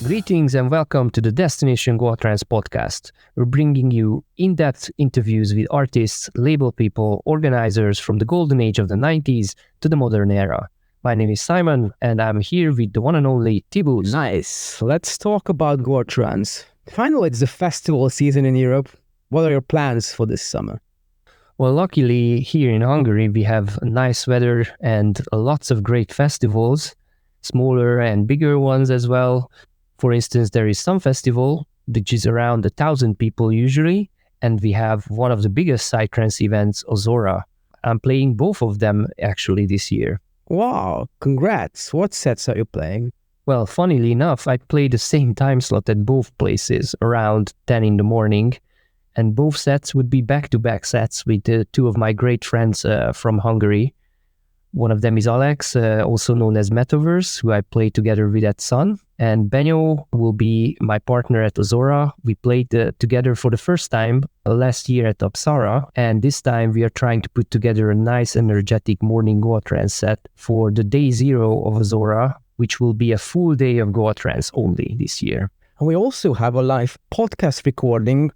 Greetings and welcome to the Destination Goa Trance podcast. We're bringing you in-depth interviews with artists, label people, organizers from the golden age of the 90s to the modern era. My name is Simon and I'm here with the one and only Tibus. Nice. Let's talk about Goa Trance. Finally, it's the festival season in Europe. What are your plans for this summer? Well, luckily here in Hungary we have nice weather and lots of great festivals, smaller and bigger ones as well. For instance, there is some festival which is around 1,000 people usually, and we have one of the biggest psytrance events, Ozora. I'm playing both of them actually this year. Wow, congrats. What sets are you playing? Well, funnily enough, I play the same time slot at both places, around 10 in the morning, and both sets would be back-to-back sets with two of my great friends from Hungary. One of them is Alex, also known as Metaverse, who I play together with at Sun. And Benyo will be my partner at Ozora. We played together for the first time last year at Apsara. And this time we are trying to put together a nice, energetic morning Goa Trance set for the day zero of Ozora, which will be a full day of Goa Trance only this year. And we also have a live podcast recording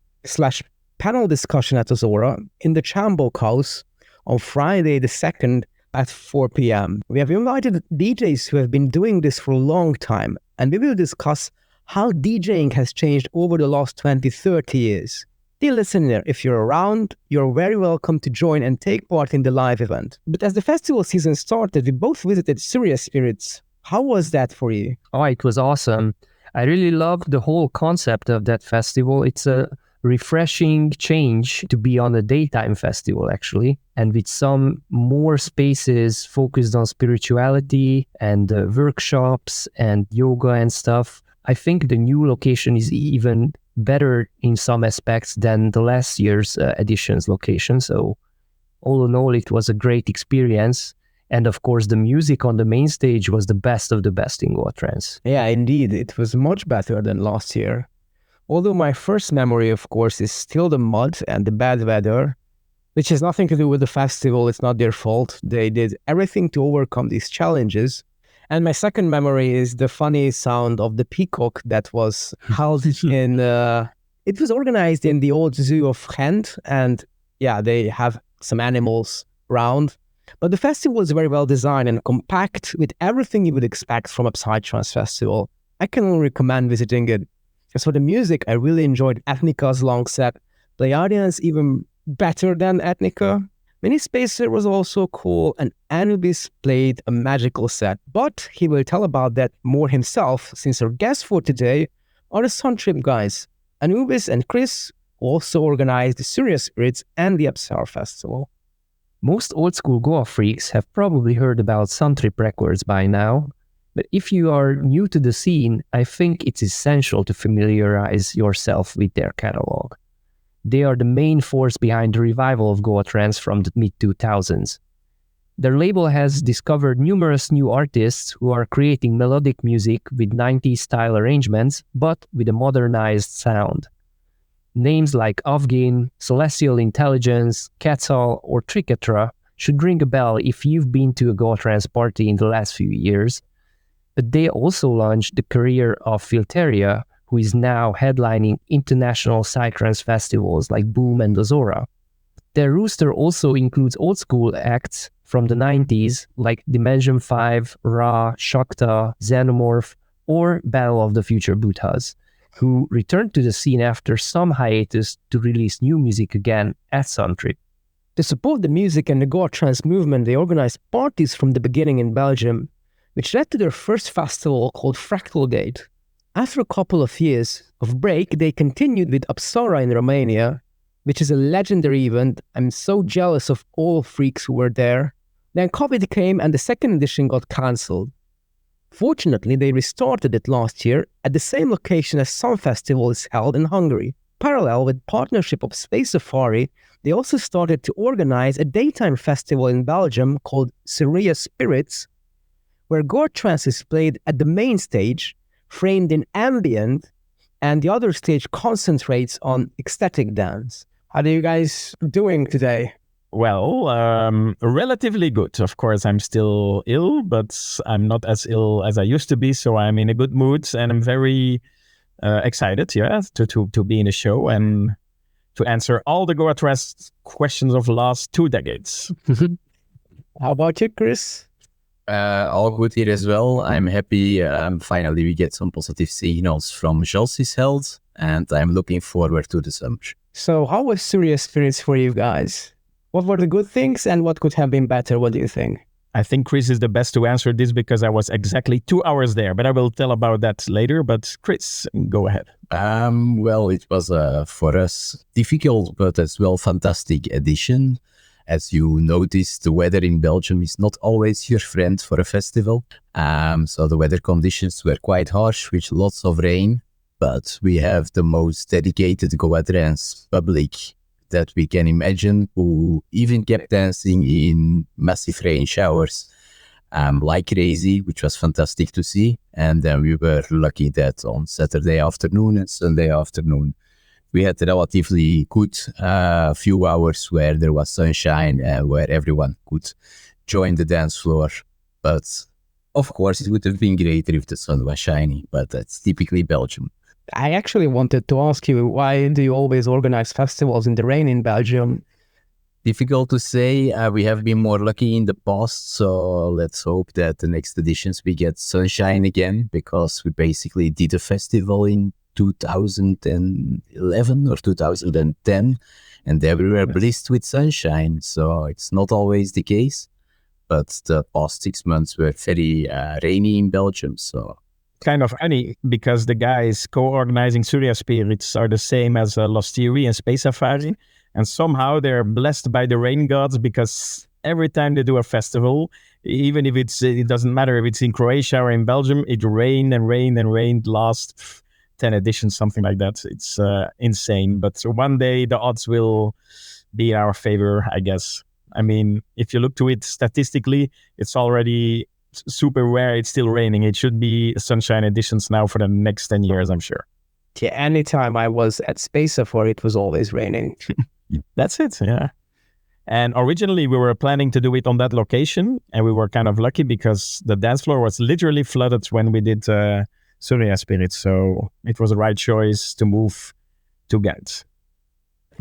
/ panel discussion at Ozora in the Chambok House on Friday the 2nd at 4 p.m. We have invited DJs who have been doing this for a long time, and we will discuss how DJing has changed over the last 20-30 years. Dear listener, if you're around, you're very welcome to join and take part in the live event. But as the festival season started, we both visited Suriya Spirits. How was that for you? Oh, it was awesome. I really loved the whole concept of that festival. It's a refreshing change to be on a daytime festival actually, and with some more spaces focused on spirituality and workshops and yoga and stuff. I think the new location is even better in some aspects than the last year's edition's location. So all in all, it was a great experience. And of course, the music on the main stage was the best of the best in Goa Trance. Yeah, indeed. It was much better than last year. Although my first memory, of course, is still the mud and the bad weather, which has nothing to do with the festival. It's not their fault. They did everything to overcome these challenges. And my second memory is the funny sound of the peacock that was held in... it was organized in the old zoo of Ghent. And yeah, they have some animals around. But the festival is very well designed and compact with everything you would expect from a psytrance festival. I can only recommend visiting it. As for the music, I really enjoyed Ethnika's long set. Pleiadians even better than Ethnika. Minispacer was also cool, and Anoebis played a magical set. But he will tell about that more himself, since our guests for today are the Suntrip guys. Anoebis and Chris also organized the Suriya Spirits and the Apsara Festival. Most old-school Goa freaks have probably heard about Suntrip Records by now. But if you are new to the scene, I think it's essential to familiarize yourself with their catalog. They are the main force behind the revival of Goa Trance from the mid-2000s. Their label has discovered numerous new artists who are creating melodic music with 90s style arrangements, but with a modernized sound. Names like Avgin, Celestial Intelligence, Quetzal, or Triketra should ring a bell if you've been to a Goa Trance party in the last few years. But they also launched the career of Filteria, who is now headlining international psytrance festivals like Boom and Ozora. Their roster also includes old-school acts from the 90s like Dimension 5, Ra, Shakta, Xenomorph, or Battle of the Future Buddhas, who returned to the scene after some hiatus to release new music again at Suntrip. To support the music and the Goa Trance movement, they organized parties from the beginning in Belgium, which led to their first festival called Fractal Gate. After a couple of years of break, they continued with Apsara in Romania, which is a legendary event. I'm so jealous of all freaks who were there. Then COVID came and the second edition got cancelled. Fortunately, they restarted it last year at the same location as some festival is held in Hungary. Parallel with partnership of Space Safari, they also started to organize a daytime festival in Belgium called Suriya Spirits, where Goa Trance is played at the main stage, framed in ambient, and the other stage concentrates on ecstatic dance. How are you guys doing today? Well, relatively good. Of course, I'm still ill, but I'm not as ill as I used to be. So I'm in a good mood, and I'm very excited, to be in a show and to answer all the Goa Trust questions of the last 2 decades. How about you, Chris? All good here as well. I'm happy. Finally, we get some positive signals from Joske's health, and I'm looking forward to the summer. So how was Suriya Spirits for you guys? What were the good things and what could have been better? What do you think? I think Chris is the best to answer this because I was exactly 2 hours there, but I will tell about that later. But Chris, go ahead. Well, it was for us difficult, but as well fantastic edition. As you noticed, the weather in Belgium is not always your friend for a festival. So the weather conditions were quite harsh with lots of rain, but we have the most dedicated Goa Trance public that we can imagine, who even kept dancing in massive rain showers like crazy, which was fantastic to see. And then we were lucky that on Saturday afternoon and Sunday afternoon, we had a relatively good few hours where there was sunshine and where everyone could join the dance floor. But of course, it would have been greater if the sun was shining, but that's typically Belgium. I actually wanted to ask you, why do you always organize festivals in the rain in Belgium? Difficult to say. We have been more lucky in the past, so let's hope that the next editions we get sunshine again, because we basically did a festival in 2011 or 2010, and there we were blessed with sunshine, so it's not always the case. But the past 6 months were very rainy in Belgium, so... Kind of funny because the guys co-organizing Suriya Spirits are the same as Lost Theory and Space Safari, and somehow they're blessed by the rain gods because every time they do a festival, even if it doesn't matter if it's in Croatia or in Belgium, it rained and rained and rained last 10 editions, something like that. It's insane. But one day the odds will be in our favor, I guess. I mean, if you look to it statistically, it's already super rare. It's still raining. It should be sunshine editions now for the next 10 years, I'm sure. Yeah, anytime I was at Space Safari, it was always raining. That's it, yeah. And originally we were planning to do it on that location, and we were kind of lucky because the dance floor was literally flooded when we did Suriya Spirits, so it was the right choice to move to Ghent.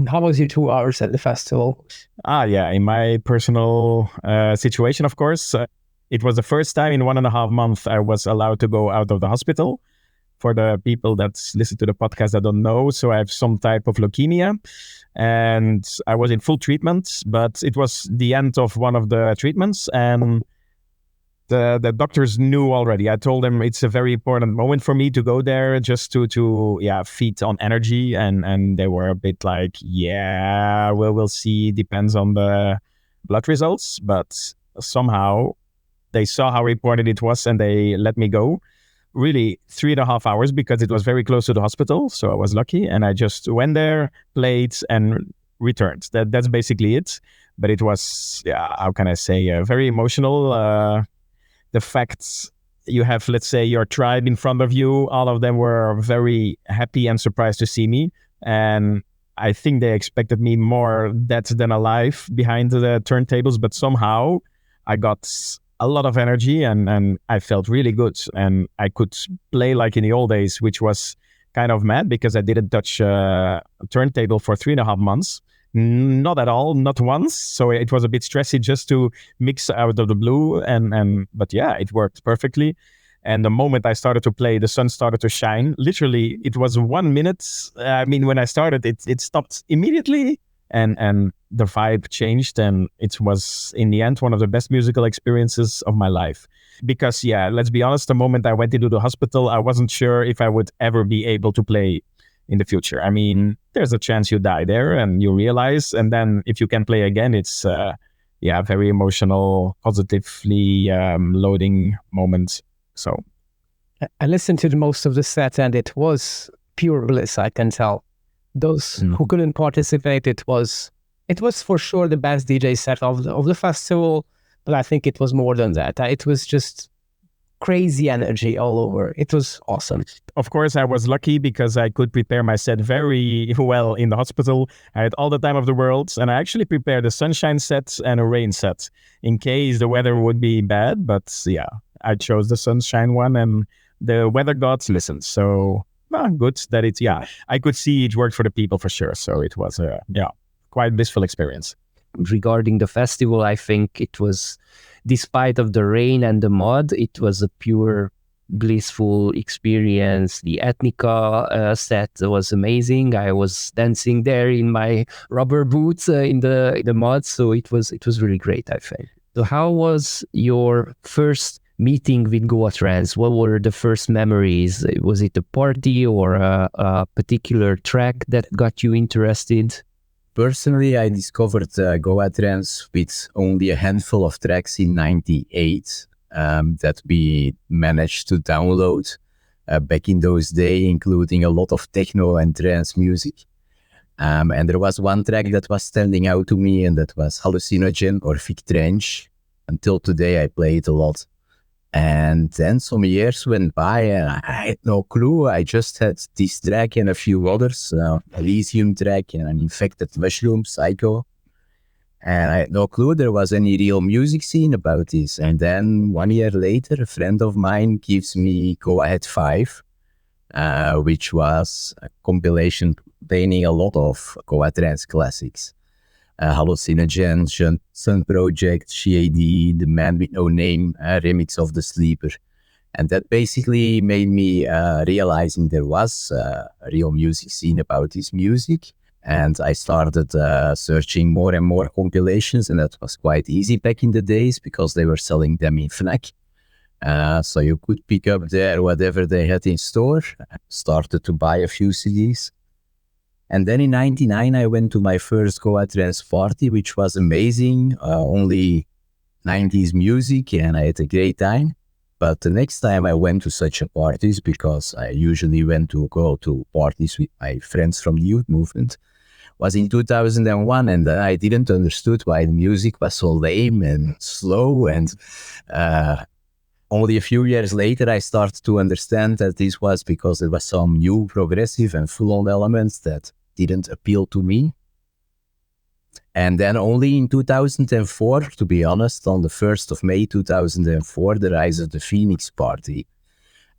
How was your 2 hours at the festival? Yeah, in my personal situation, of course, it was the first time in 1.5 months I was allowed to go out of the hospital. For the people that listen to the podcast that don't know, so I have some type of leukemia, and I was in full treatment, but it was the end of one of the treatments, and the doctors knew already. I told them it's a very important moment for me to go there just to feed on energy, and they were a bit like, yeah, we'll see, depends on the blood results, but somehow they saw how important it was and they let me go. Really 3.5 hours because it was very close to the hospital, so I was lucky, and I just went there, played, and returned. That's basically it. But it was, how can I say, very emotional. The fact you have, let's say, your tribe in front of you, all of them were very happy and surprised to see me, and I think they expected me more dead than alive behind the turntables, but somehow I got a lot of energy and I felt really good, and I could play like in the old days, which was kind of mad because I didn't touch a turntable for 3.5 months. Not at all, not once. So it was a bit stressy just to mix out of the blue, but yeah, it worked perfectly. And the moment I started to play, the sun started to shine. Literally, it was 1 minute. I mean, when I started, it stopped immediately. And the vibe changed, and it was in the end one of the best musical experiences of my life. Because let's be honest, the moment I went into the hospital, I wasn't sure if I would ever be able to play in the future. I mean, there's a chance you die there and you realize, and then if you can play again, it's very emotional, positively loading moment. So I listened to most of the set and it was pure bliss, I can tell. Those who couldn't participate, it was for sure the best DJ set of the festival, but I think it was more than that. It was just crazy energy all over. It was awesome. Of course, I was lucky because I could prepare my set very well in the hospital. I had all the time of the world, and I actually prepared a sunshine set and a rain set in case the weather would be bad. But yeah, I chose the sunshine one, and the weather gods listened. So good that I could see it worked for the people for sure. So it was a quite blissful experience. Regarding the festival, I think it was, despite of the rain and the mud, it was a pure blissful experience. The Ethnica set was amazing. I was dancing there in my rubber boots in the mud, so it was really great, I think. So how was your first meeting with Goa Trance? What were the first memories? Was it a party or a particular track that got you interested? Personally, I discovered Goa Trance with only a handful of tracks in '98 that we managed to download back in those days, including a lot of techno and trance music. And there was one track that was standing out to me, and that was Hallucinogen or Vic Trench. Until today, I play it a lot. And then some years went by and I had no clue. I just had this track and a few others, Elysium track and an Infected Mushroom, Psycho. And I had no clue there was any real music scene about this. And then 1 year later, a friend of mine gives me Go Ahead 5, which was a compilation containing a lot of Goa Trance classics. Hallucinogen, Sun Project, Shad, The Man With No Name, remix of The Sleeper. And that basically made me realizing there was a real music scene about this music. And I started searching more and more compilations, and that was quite easy back in the days because they were selling them in Fnac. So you could pick up there whatever they had in store. Started to buy a few CDs. And then in '99, I went to my first Goa Trance party, which was amazing. Only 90s music, and I had a great time. But the next time I went to such a parties, because I usually went to go to parties with my friends from the youth movement, was in 2001, and I didn't understood why the music was so lame and slow. And only a few years later, I started to understand that this was because there was some new progressive and full-on elements that didn't appeal to me. And then only in 2004, to be honest, on the 1st of May 2004, the Rise of the Phoenix party.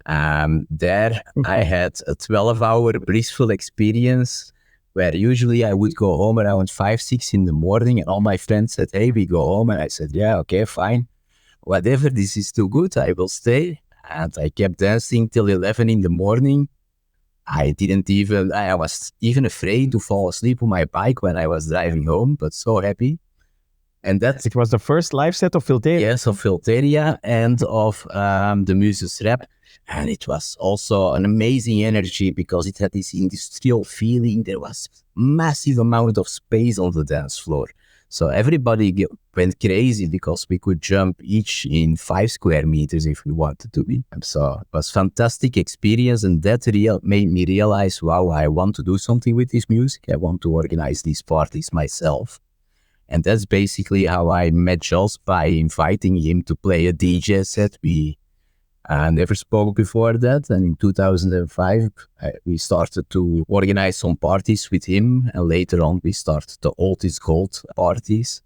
There I had a 12-hour blissful experience where usually I would go home around 5, 6 in the morning, and all my friends said, "Hey, we go home." And I said, "Yeah, okay, fine. Whatever, this is too good, I will stay." And I kept dancing till 11 in the morning. I was even afraid to fall asleep on my bike when I was driving home, but so happy. And It was the first live set of Filteria. Yes, of Filteria and of the Muses Rap. And it was also an amazing energy because it had this industrial feeling. There was massive amount of space on the dance floor. So everybody went crazy because we could jump each in 5 square meters if we wanted to be. So it was fantastic experience, and that made me realize, wow, I want to do something with this music. I want to organize these parties myself. And that's basically how I met Jos, by inviting him to play a DJ set. We never spoke before that, and in 2005 we started to organize some parties with him, and later on we started the Old is Gold parties.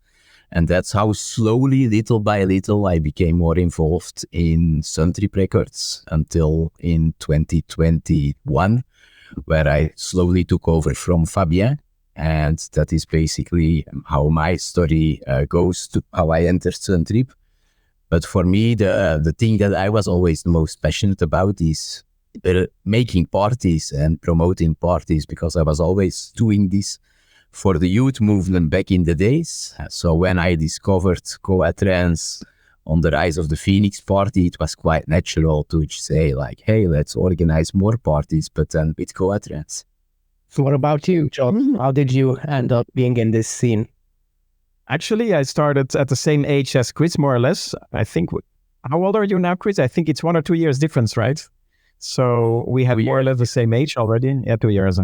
And that's how slowly, little by little, I became more involved in Suntrip Records until in 2021, where I slowly took over from Fabien. And that is basically how my story goes to how I entered Suntrip. But for me, the thing that I was always the most passionate about is making parties and promoting parties, because I was always doing this for the youth movement back in the days. So when I discovered Goa Trance on the Rise of the Phoenix party, it was quite natural to say like, hey, let's organize more parties, but then with Goa Trance. So what about you, John? How did you end up being in this scene? Actually, I started at the same age as Chris, more or less. I think, how old are you now, Chris? I think it's 1 or 2 years difference, right? So we had more or less the same age already. Yeah, 2 years.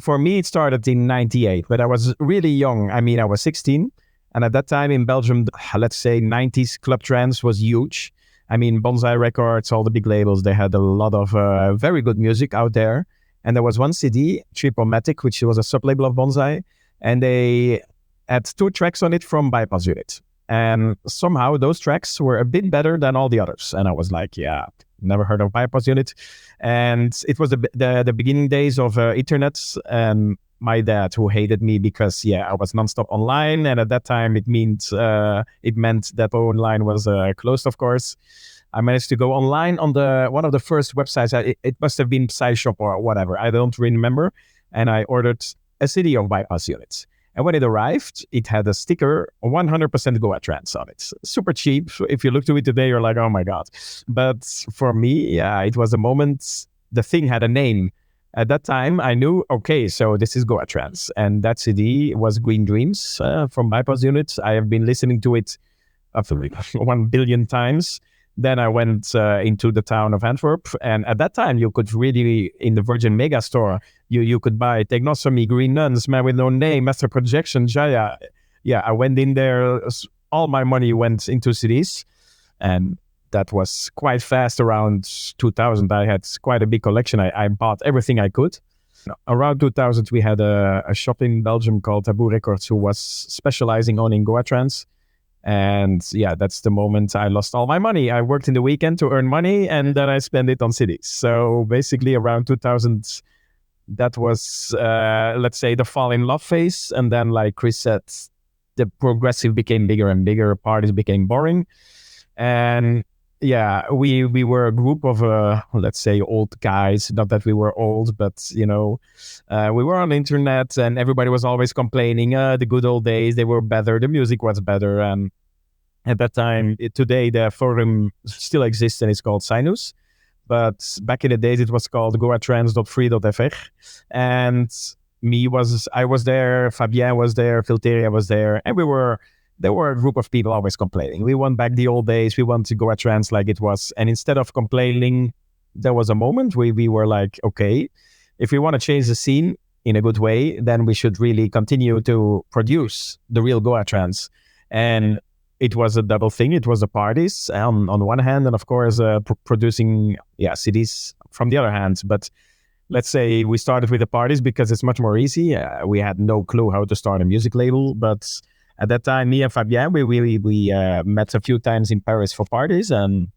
For me, it started in '98, but I was really young. I mean, I was 16. And at that time in Belgium, let's say 90s club trance was huge. I mean, Bonsai Records, all the big labels, they had a lot of very good music out there. And there was one CD, Tripomatic, which was a sub-label of Bonsai, and they had 2 tracks on it from Bypass Unit. And somehow those tracks were a bit better than all the others. And I was like, yeah, never heard of Bypass Unit. And it was the beginning days of internet. And my dad, who hated me because, I was nonstop online. And at that time, it meant that online was closed, of course. I managed to go online on one of the first websites. It must have been SciShop or whatever. I don't remember. And I ordered a CD of Bypass Units. And when it arrived, it had a sticker, 100% Goa Trance on it. Super cheap. If you look to it today, you're like, oh my God. But for me, it was a moment. The thing had a name. At that time, I knew, okay, so this is Goa Trance. And that CD was Green Dreams from Bypass Unit. I have been listening to it 1 billion times. Then I went into the town of Antwerp. And at that time, you could really, in the Virgin Mega Store, you could buy Technosomy, Green Nuns, Man With No Name, Master Projection, Jaya. Yeah, I went in there. All my money went into CDs. And that was quite fast. Around 2000, I had quite a big collection. I bought everything I could. Around 2000, we had a shop in Belgium called Taboo Records, who was specializing on in Goa Trance. And that's the moment I lost all my money. I worked in the weekend to earn money, and then I spent it on CDs. So basically around 2000, that was, let's say, the fall in love phase. And then, like Chris said, the progressive became bigger and bigger. Parties became boring. And we were a group of, let's say, old guys. Not that we were old, but, we were on the internet and everybody was always complaining, the good old days, they were better, the music was better. And at that time, today, the forum still exists and it's called Sinus. But back in the days, it was called goatrance.free.fr. And I was there, Fabien was there, Filteria was there, and there were a group of people always complaining. We want back the old days. We want to go at trance like it was. And instead of complaining, there was a moment where we were like, okay, if we want to change the scene in a good way, then we should really continue to produce the real Goa trance. And it was a double thing. It was the parties on one hand, and of course, producing CDs from the other hand. But let's say we started with the parties because it's much more easy. We had no clue how to start a music label, but at that time, me and Fabien, we met a few times in Paris for parties. And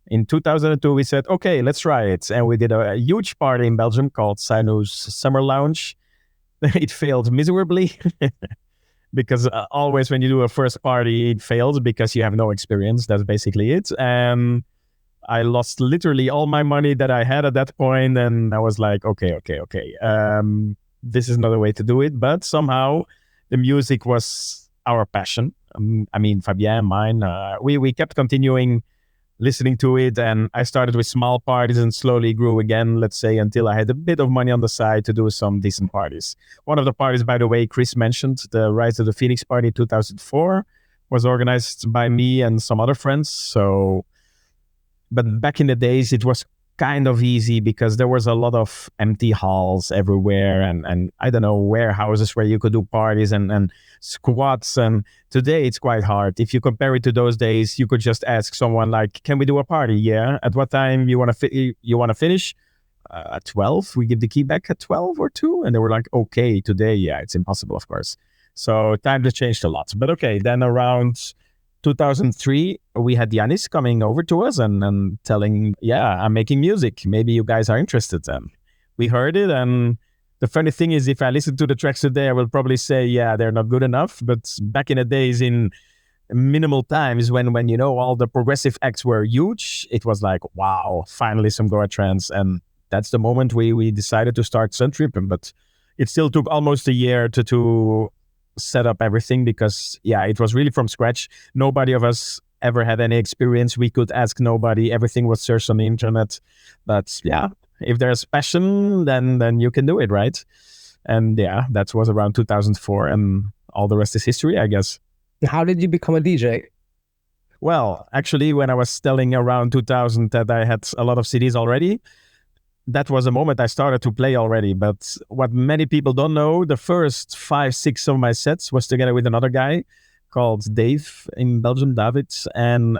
in 2002, we said, okay, let's try it. And we did a huge party in Belgium called Sinus Summer Lounge. It failed miserably because always when you do a first party, it fails because you have no experience. That's basically it. And I lost literally all my money that I had at that point. And I was like, okay. This is not a way to do it. But somehow the music was our passion. I mean, Fabien, mine, we kept continuing listening to it. And I started with small parties and slowly grew again, let's say, until I had a bit of money on the side to do some decent parties. One of the parties, by the way, Chris mentioned, the Rise of the Phoenix party 2004, was organized by me and some other friends. But back in the days, it was kind of easy because there was a lot of empty halls everywhere and I don't know, warehouses where you could do parties and squats. And today it's quite hard. If you compare it to those days, you could just ask someone like, can we do a party? Yeah. At what time you want to finish? At 12. We give the key back at 12 or 2. And they were like, okay, today, it's impossible, of course. So times have changed a lot. But okay, then around 2003, we had Yanis coming over to us and telling, I'm making music. Maybe you guys are interested. And we heard it. And the funny thing is, if I listen to the tracks today, I will probably say, they're not good enough. But back in the days, in minimal times, when all the progressive acts were huge, it was like, wow, finally some Goa trance. And that's the moment we decided to start Suntrip. But it still took almost a year to set up everything because it was really from scratch. Nobody of us ever had any experience. We could ask nobody. Everything was searched on the internet. But if there's passion, then you can do it, right? And that was around 2004 and all the rest is history, I guess. How did you become a DJ? Well, actually, when I was telling around 2000 that I had a lot of CDs already, that was a moment I started to play already. But what many people don't know, the first 5-6 of my sets was together with another guy called Dave in Belgium, David. And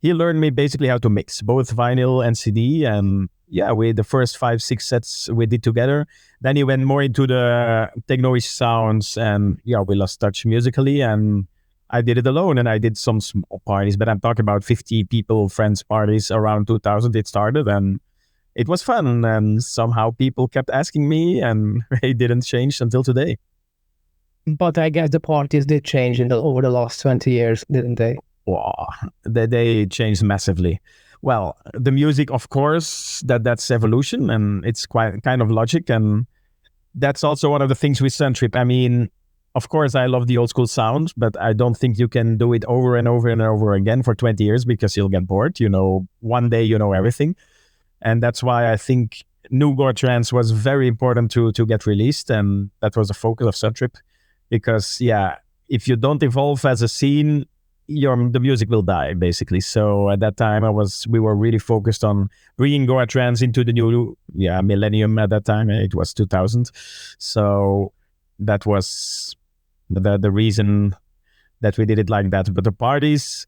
he learned me basically how to mix both vinyl and CD. And yeah, we the first 5-6 sets we did together. Then he went more into the techno-ish sounds, and yeah, we lost touch musically. And I did it alone, and I did some small parties, but I'm talking about 50 people, friends parties around 2000 it started, and it was fun. And somehow people kept asking me, and it didn't change until today. But I guess the parties did change over the last 20 years, didn't they? Wow, they changed massively. Well, the music, of course, that's evolution, and it's quite kind of logic, and that's also one of the things with Suntrip. I mean, of course, I love the old school sound, but I don't think you can do it over and over and over again for 20 years because you'll get bored. You know, one day you know everything, and that's why I think New Gore Trance was very important to get released, and that was the focus of Suntrip. Because yeah, if you don't evolve as a scene, the music will die basically. So at that time we were really focused on bringing Goa Trance into the new millennium. At that time it was 2000, so that was the reason that we did it like that. But the parties,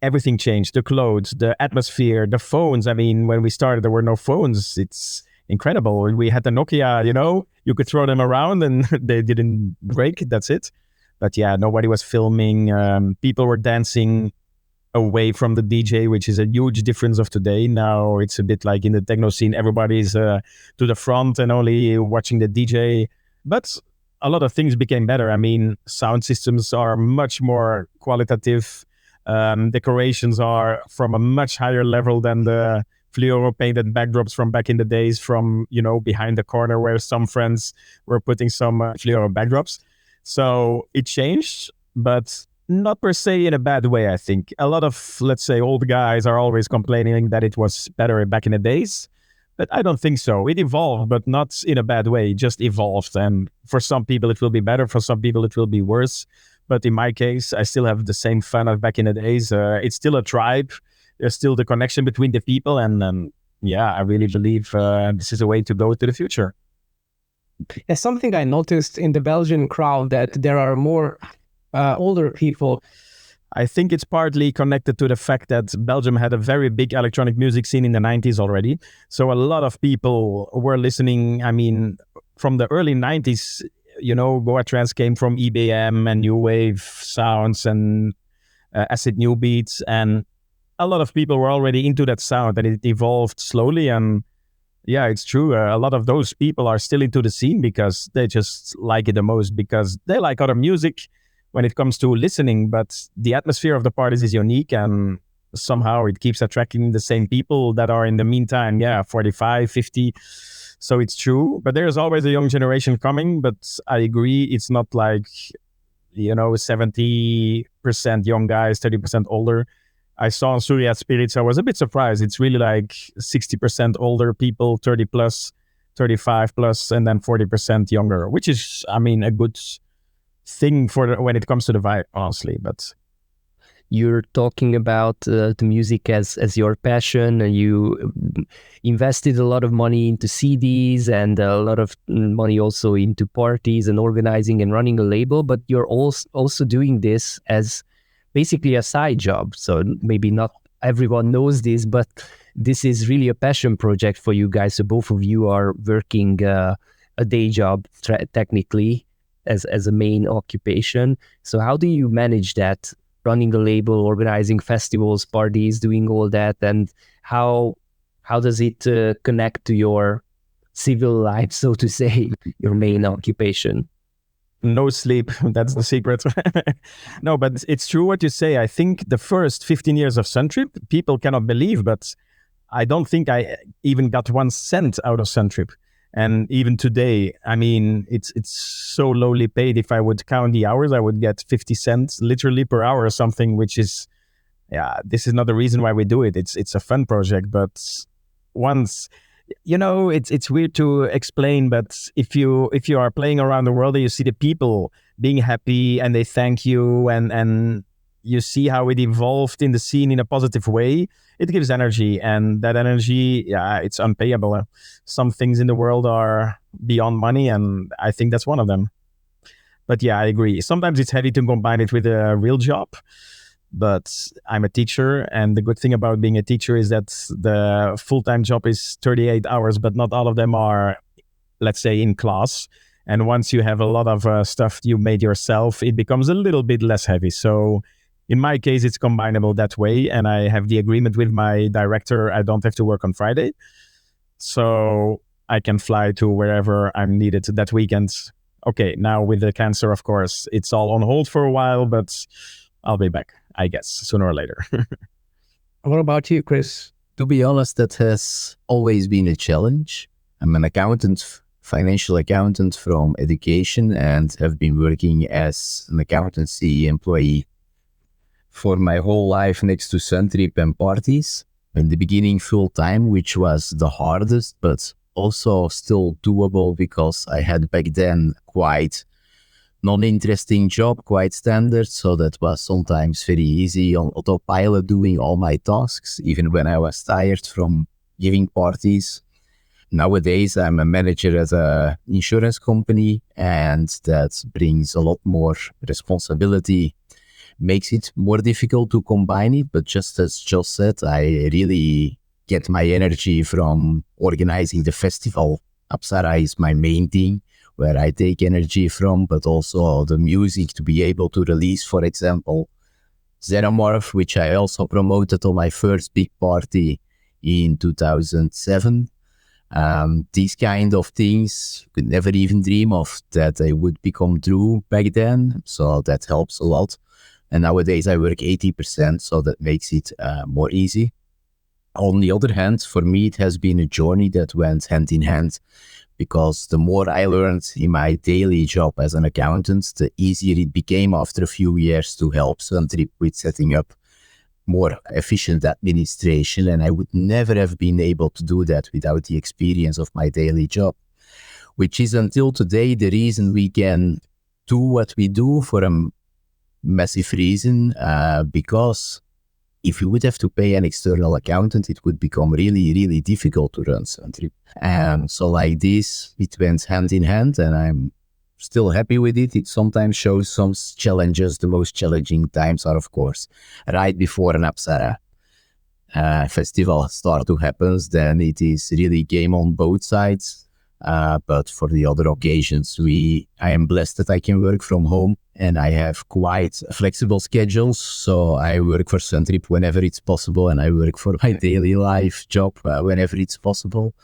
everything changed. The clothes, the atmosphere, the phones. I mean, when we started there were no phones. It's incredible. We had the Nokia, you could throw them around and they didn't break. That's it. But yeah, nobody was filming. People were dancing away from the DJ, which is a huge difference of today. Now it's a bit like in the techno scene, everybody's to the front and only watching the DJ. But a lot of things became better. I mean, sound systems are much more qualitative. Decorations are from a much higher level than the fluoro painted backdrops from back in the days from, behind the corner where some friends were putting some fluoro backdrops. So it changed, but not per se in a bad way, I think. A lot of, let's say, old guys are always complaining that it was better back in the days, but I don't think so. It evolved, but not in a bad way. It just evolved. And for some people, it will be better. For some people, it will be worse. But in my case, I still have the same fun as back in the days. It's still a tribe. There's still the connection between the people. And I really believe this is a way to go to the future. There's something I noticed in the Belgian crowd that there are more older people. I think it's partly connected to the fact that Belgium had a very big electronic music scene in the 90s already. So a lot of people were listening. I mean, from the early 90s, Goa Trance came from EBM and new wave sounds and acid new beats. And a lot of people were already into that sound, and it evolved slowly. And yeah, it's true. A lot of those people are still into the scene because they just like it the most, because they like other music when it comes to listening. But the atmosphere of the parties is unique, and somehow it keeps attracting the same people that are in the meantime, 45, 50. So it's true. But there's always a young generation coming. But I agree, it's not like, 70% young guys, 30% older. I saw on Suriya Spirits, I was a bit surprised. It's really like 60% older people, 30 plus, 35 plus, and then 40% younger, which is, I mean, a good thing for when it comes to the vibe, honestly. But you're talking about the music as your passion, and you invested a lot of money into CDs and a lot of money also into parties and organizing and running a label, but you're also doing this as basically a side job. So maybe not everyone knows this, but this is really a passion project for you guys. So both of you are working a day job technically as a main occupation. So how do you manage that, running a label, organizing festivals, parties, doing all that? And how does it connect to your civil life, so to say, your main occupation? No sleep, that's the secret. No, but it's true what you say. I think the first 15 years of Suntrip, people cannot believe, but I don't think I even got 1 cent out of Suntrip. And even today, I mean, it's so lowly paid. If I would count the hours, I would get 50 cents literally per hour or something, which is, this is not the reason why we do it. It's a fun project, but once... it's weird to explain, but if you are playing around the world and you see the people being happy and they thank you, and you see how it evolved in the scene in a positive way, it gives energy, and that energy, it's unpayable. Some things in the world are beyond money, and I think that's one of them. But I agree. Sometimes it's heavy to combine it with a real job. but I'm a teacher. And the good thing about being a teacher is that the full-time job is 38 hours, but not all of them are, let's say, in class. And once you have a lot of stuff you made yourself, it becomes a little bit less heavy. So in my case, it's combinable that way. And I have the agreement with my director. I don't have to work on Friday. So I can fly to wherever I'm needed that weekend. Okay, now with the cancer, of course, it's all on hold for a while, but I'll be back, I guess, sooner or later. What about you, Chris? To be honest, that has always been a challenge. I'm an accountant, financial accountant from education, and have been working as an accountancy employee for my whole life next to Suntrip and parties. In the beginning, full time, which was the hardest, but also still doable because I had back then quite non-interesting job, quite standard. So that was sometimes very easy on autopilot doing all my tasks, even when I was tired from giving parties. Nowadays, I'm a manager at an insurance company, and that brings a lot more responsibility, makes it more difficult to combine it. But just as Josh said, I really get my energy from organizing the festival. Apsara is my main thing, where I take energy from, but also the music to be able to release, for example, Xenomorph, which I also promoted on my first big party in 2007. These kind of things you could never even dream of that they would become true back then. So that helps a lot. And nowadays I work 80%, so that makes it more easy. On the other hand, for me, it has been a journey that went hand in hand, because the more I learned in my daily job as an accountant, the easier it became after a few years to help Suntrip with setting up more efficient administration. And I would never have been able to do that without the experience of my daily job, which is until today the reason we can do what we do, for a massive reason, because if you would have to pay an external accountant, it would become really, really difficult to run Suntrip. And so like this, it went hand in hand, and I'm still happy with it. It sometimes shows some challenges. The most challenging times are, of course, right before an Apsara festival start to happen. Then it is really game on both sides. But for the other occasions, I am blessed that I can work from home, and I have quite flexible schedules. So I work for Suntrip whenever it's possible, and I work for my daily life job whenever it's possible.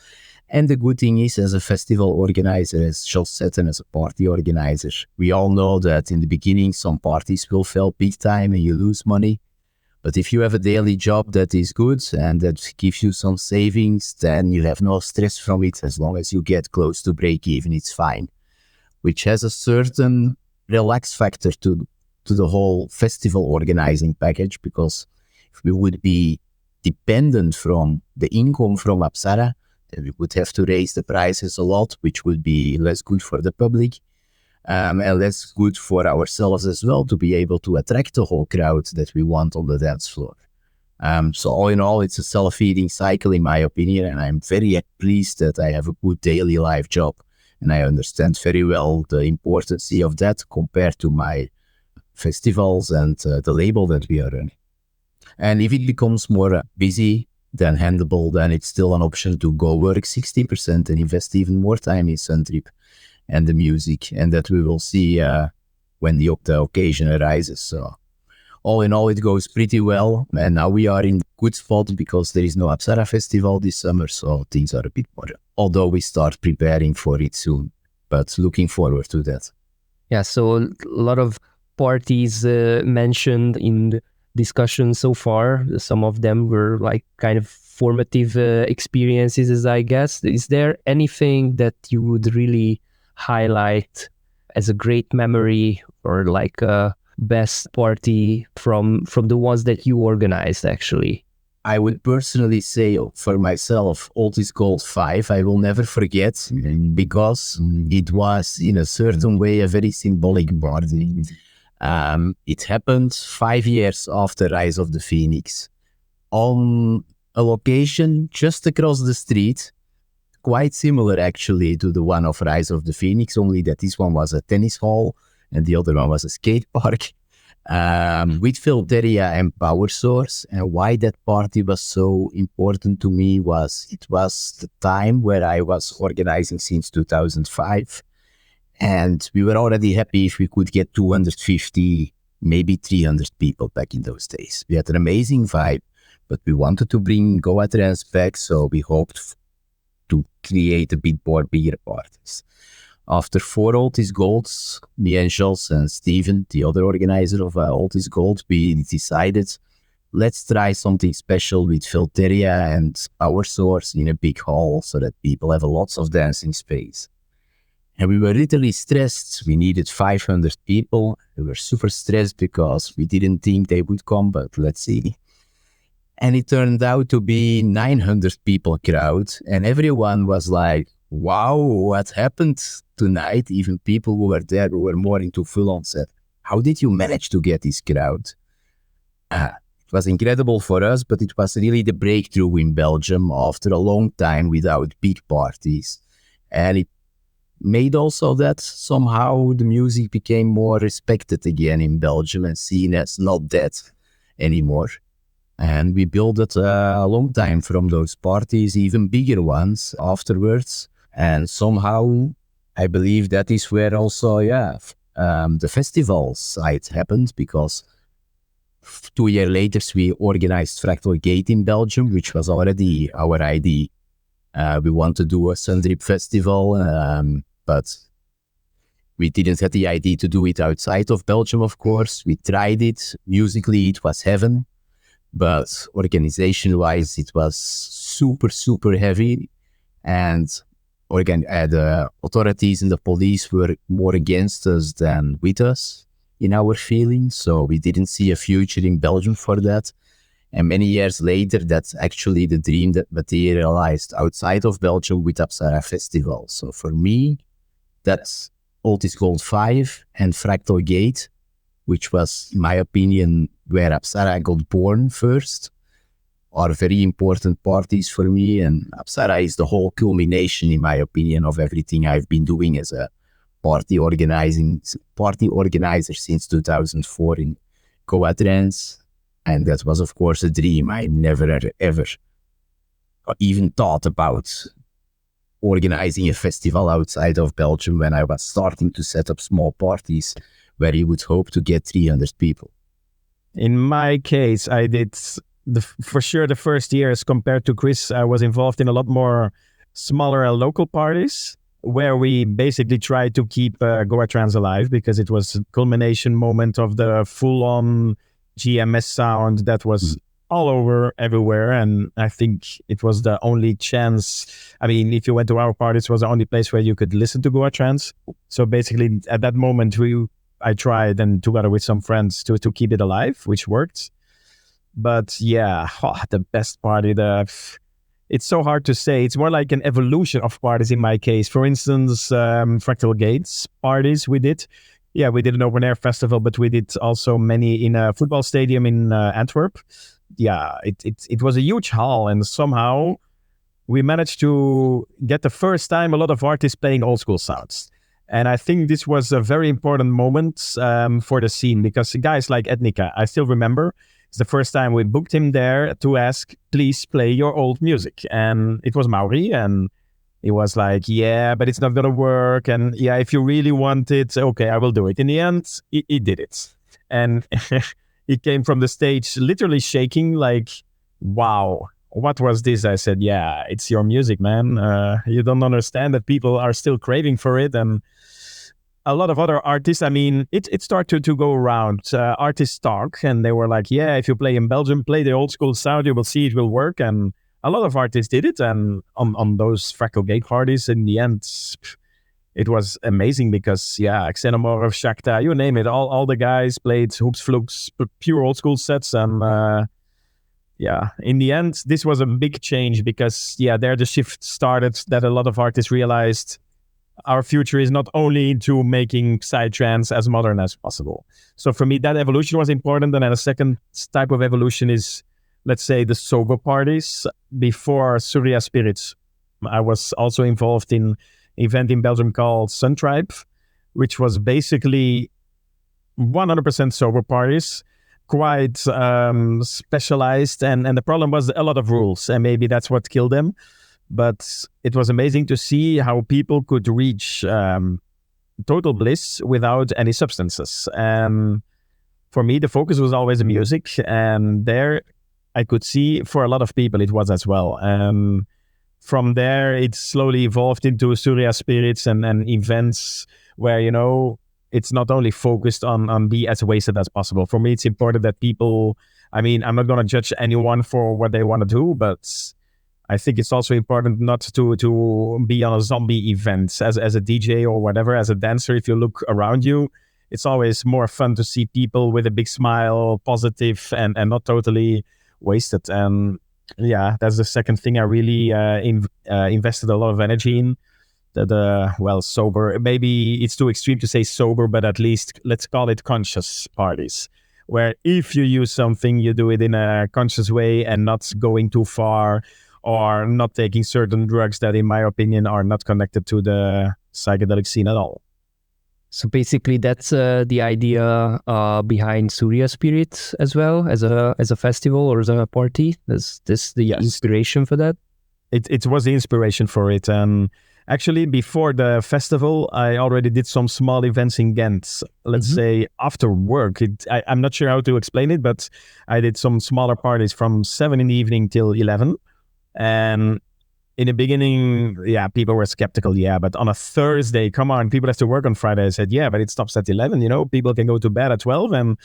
And the good thing is, as a festival organizer, as Josh said, and as a party organizer, we all know that in the beginning, some parties will fail big time and you lose money. But if you have a daily job that is good and that gives you some savings, then you have no stress from it. As long as you get close to break even, it's fine. Which has a certain relaxed factor to the whole festival organizing package, because if we would be dependent from the income from Apsara, then we would have to raise the prices a lot, which would be less good for the public. And less good for ourselves as well, to be able to attract the whole crowd that we want on the dance floor. So all in all, it's a self-feeding cycle, in my opinion, and I'm very pleased that I have a good daily life job, and I understand very well the importance of that compared to my festivals and the label that we are running. And if it becomes more busy than handleable, then it's still an option to go work 60% and invest even more time in Suntrip and the music, and that we will see when the occasion arises. So all in all, it goes pretty well, and now we are in a good spot because there is no Apsara festival this summer, so things are a bit more, although we start preparing for it soon, but looking forward to that. Yeah, so a lot of parties mentioned in the discussion so far. Some of them were like kind of formative experiences, I guess. Is there anything that you would really highlight as a great memory, or like a best party from the ones that you organized, actually? I would personally say for myself, Old is Gold 5, I will never forget, because it was in a certain way a very symbolic party. It happened 5 years after Rise of the Phoenix, on a location just across the street, quite similar actually to the one of Rise of the Phoenix, only that this one was a tennis hall and the other one was a skate park. with Filteria and Power Source. And why that party was so important to me was it was the time where I was organizing since 2005. And we were already happy if we could get 250, maybe 300 people back in those days. We had an amazing vibe, but we wanted to bring Goa Trance back, so we hoped to create a bit more bigger parties. After 4 Oldies Golds, me and Jos and Steven, the other organizer of Oldies Gold, we decided, let's try something special with Filteria and Power Source in a big hall so that people have lots of dancing space. And we were literally stressed. We needed 500 people. We were super stressed because we didn't think they would come, but let's see. And it turned out to be 900 people crowd. And everyone was like, wow, what happened tonight? Even people who were there who were more into full-on said, how did you manage to get this crowd? It was incredible for us, but it was really the breakthrough in Belgium after a long time without big parties. And it made also that somehow the music became more respected again in Belgium and seen as not dead anymore. And we built it a long time from those parties, even bigger ones afterwards. And somehow I believe that is where also, the festival side happened, because 2 years later we organized Fractal Gate in Belgium, which was already our idea. We want to do a Suntrip festival, but we didn't have the idea to do it outside of Belgium, of course. We tried it. Musically, it was heaven. But organization-wise, it was super, super heavy. And the authorities and the police were more against us than with us in our feelings. So we didn't see a future in Belgium for that. And many years later, that's actually the dream that materialized outside of Belgium with Apsara Festival. So for me, that's Oldies Gold 5 and Fractal Gate, which was, in my opinion, where Apsara got born first, are very important parties for me. And Apsara is the whole culmination, in my opinion, of everything I've been doing as a party organizer since 2004 in Goa Trance. And that was, of course, a dream. I never ever even thought about organizing a festival outside of Belgium when I was starting to set up small parties where you would hope to get 300 people. In my case, I did for sure the first years compared to Chris, I was involved in a lot more smaller and local parties where we basically tried to keep Goa Trance alive, because it was a culmination moment of the full-on GMS sound that was all over everywhere. And I think it was the only chance. I mean, if you went to our parties, it was the only place where you could listen to Goa Trance. So basically at that moment, I tried, and together with some friends, to keep it alive, which worked. But yeah, the best party, it's so hard to say. It's more like an evolution of parties in my case. For instance, Fractal Gates parties we did. Yeah, we did an open air festival, but we did also many in a football stadium in Antwerp. Yeah, it was a huge hall, and somehow we managed to get the first time a lot of artists playing old school sounds. And I think this was a very important moment for the scene, because guys like Etnica, I still remember, it's the first time we booked him there to ask, please play your old music. And it was Mauri, and he was like, yeah, but it's not going to work. And yeah, if you really want it, okay, I will do it. In the end, he did it. And he came from the stage literally shaking, like, wow, what was this? I said, yeah, it's your music, man. You don't understand that people are still craving for it. And a lot of other artists, I mean, it started to go around. Artists talk, and they were like, yeah, if you play in Belgium, play the old school sound, you will see it will work. And a lot of artists did it. And on those Fractal Gate parties, in the end, it was amazing, because, yeah, Xenomorph, Shakta, you name it, all the guys played Hoops Flux, pure old school sets. And yeah, in the end, this was a big change, because, yeah, there the shift started, that a lot of artists realized our future is not only into making psytrance as modern as possible. So for me, that evolution was important. And then a second type of evolution is, let's say, the sober parties. Before Suriya Spirits, I was also involved in an event in Belgium called Suntrip, which was basically 100% sober parties, quite specialized. And the problem was a lot of rules, and maybe that's what killed them. But it was amazing to see how people could reach total bliss without any substances. For me, the focus was always the music. And there I could see for a lot of people it was as well. From there, it slowly evolved into Suriya Spirits and events where, it's not only focused on be as wasted as possible. For me, it's important that people, I'm not going to judge anyone for what they want to do, but I think it's also important not to be on a zombie event as a DJ or whatever, as a dancer. If you look around you, it's always more fun to see people with a big smile, positive and not totally wasted. Yeah, that's the second thing I really invested a lot of energy in. That sober, maybe it's too extreme to say sober, but at least let's call it conscious parties, where if you use something, you do it in a conscious way and not going too far or not taking certain drugs that, in my opinion, are not connected to the psychedelic scene at all. So basically, that's the idea behind Suriya Spirits as well, as a festival or as a party. Is this the inspiration for that? It was the inspiration for it. And actually, before the festival, I already did some small events in Ghent. Let's say after work. I'm not sure how to explain it, but I did some smaller parties from 7 in the evening till 11. And in the beginning, people were skeptical. But on a Thursday, come on, people have to work on Friday. I said, but it stops at 11. People can go to bed at 12 and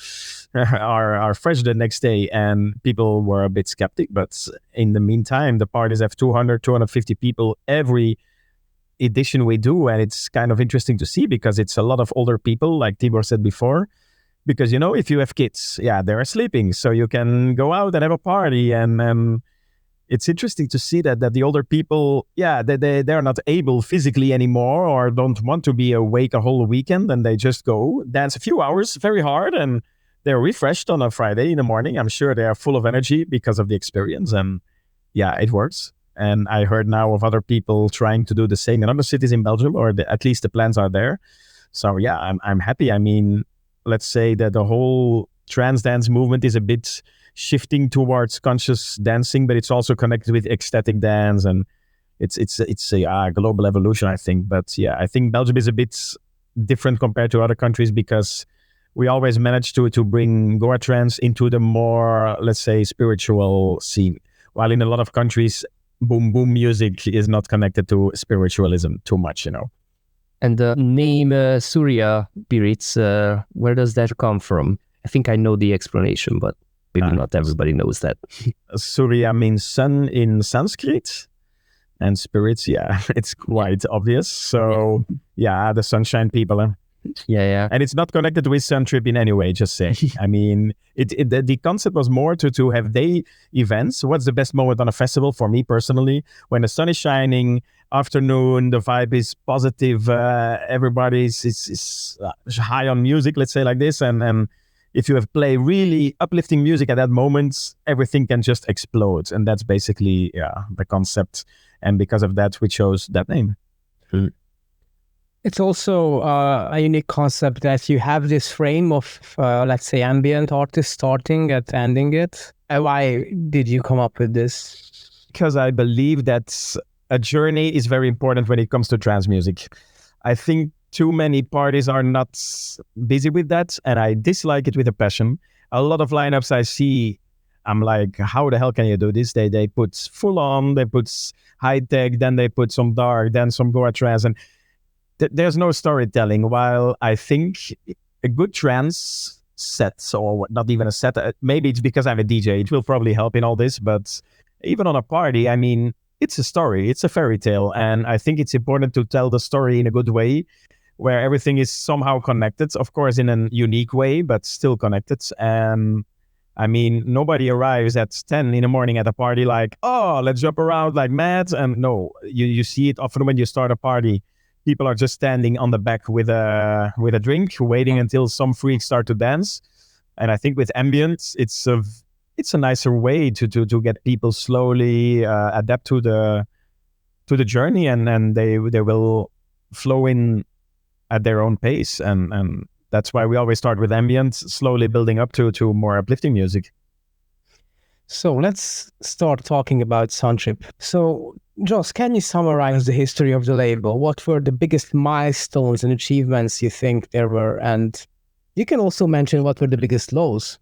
are fresh the next day. And people were a bit skeptic. But in the meantime, the parties have 200, 250 people every edition we do. And it's kind of interesting to see because it's a lot of older people, like Tibor said before. Because, if you have kids, they're sleeping. So you can go out and have a party and it's interesting to see that the older people, they're not able physically anymore or don't want to be awake a whole weekend, and they just go dance a few hours very hard and they're refreshed on a Friday in the morning. I'm sure they are full of energy because of the experience, and it works. And I heard now of other people trying to do the same in other cities in Belgium, or at least the plans are there. So I'm happy. Let's say that the whole trance dance movement is a bit shifting towards conscious dancing, but it's also connected with ecstatic dance, and it's a global evolution, I think. But I think Belgium is a bit different compared to other countries because we always manage to bring Goa trance into the more, let's say, spiritual scene, while in a lot of countries, boom boom music is not connected to spiritualism too much. And the name Suriya Spirits, where does that come from? I think I know the explanation, but maybe not everybody knows that. Surya means sun in Sanskrit, and spirits, it's quite obvious. So, the sunshine people. And it's not connected with Suntrip in any way, just saying. The concept was more to have day events. What's the best moment on a festival for me personally? When the sun is shining, afternoon, the vibe is positive, everybody's high on music, let's say like this, and if you have play really uplifting music at that moment, everything can just explode. And that's basically, the concept. And because of that, we chose that name. It's also a unique concept that you have this frame of, let's say, ambient artists starting and ending it. Why did you come up with this? Because I believe that a journey is very important when it comes to trance music. I think too many parties are not busy with that, and I dislike it with a passion. A lot of lineups I see, I'm like, how the hell can you do this? They put full on, they put high tech, then they put some dark, then some Goa trance, and there's no storytelling. While I think a good trance set, or not even a set, maybe it's because I'm a DJ, it will probably help in all this, but even on a party, it's a story, it's a fairy tale, and I think it's important to tell the story in a good way, where everything is somehow connected, of course, in a unique way, but still connected. And nobody arrives at 10 in the morning at a party like, oh, let's jump around like mad. And no, you see it often when you start a party. People are just standing on the back with a drink, waiting until some freaks start to dance. And I think with ambient, it's a nicer way to get people slowly adapt to the journey, and they will flow in at their own pace, and that's why we always start with ambient, slowly building up to more uplifting music. So let's start talking about Suntrip. So, Joss, can you summarize the history of the label? What were the biggest milestones and achievements you think there were? And you can also mention what were the biggest lows.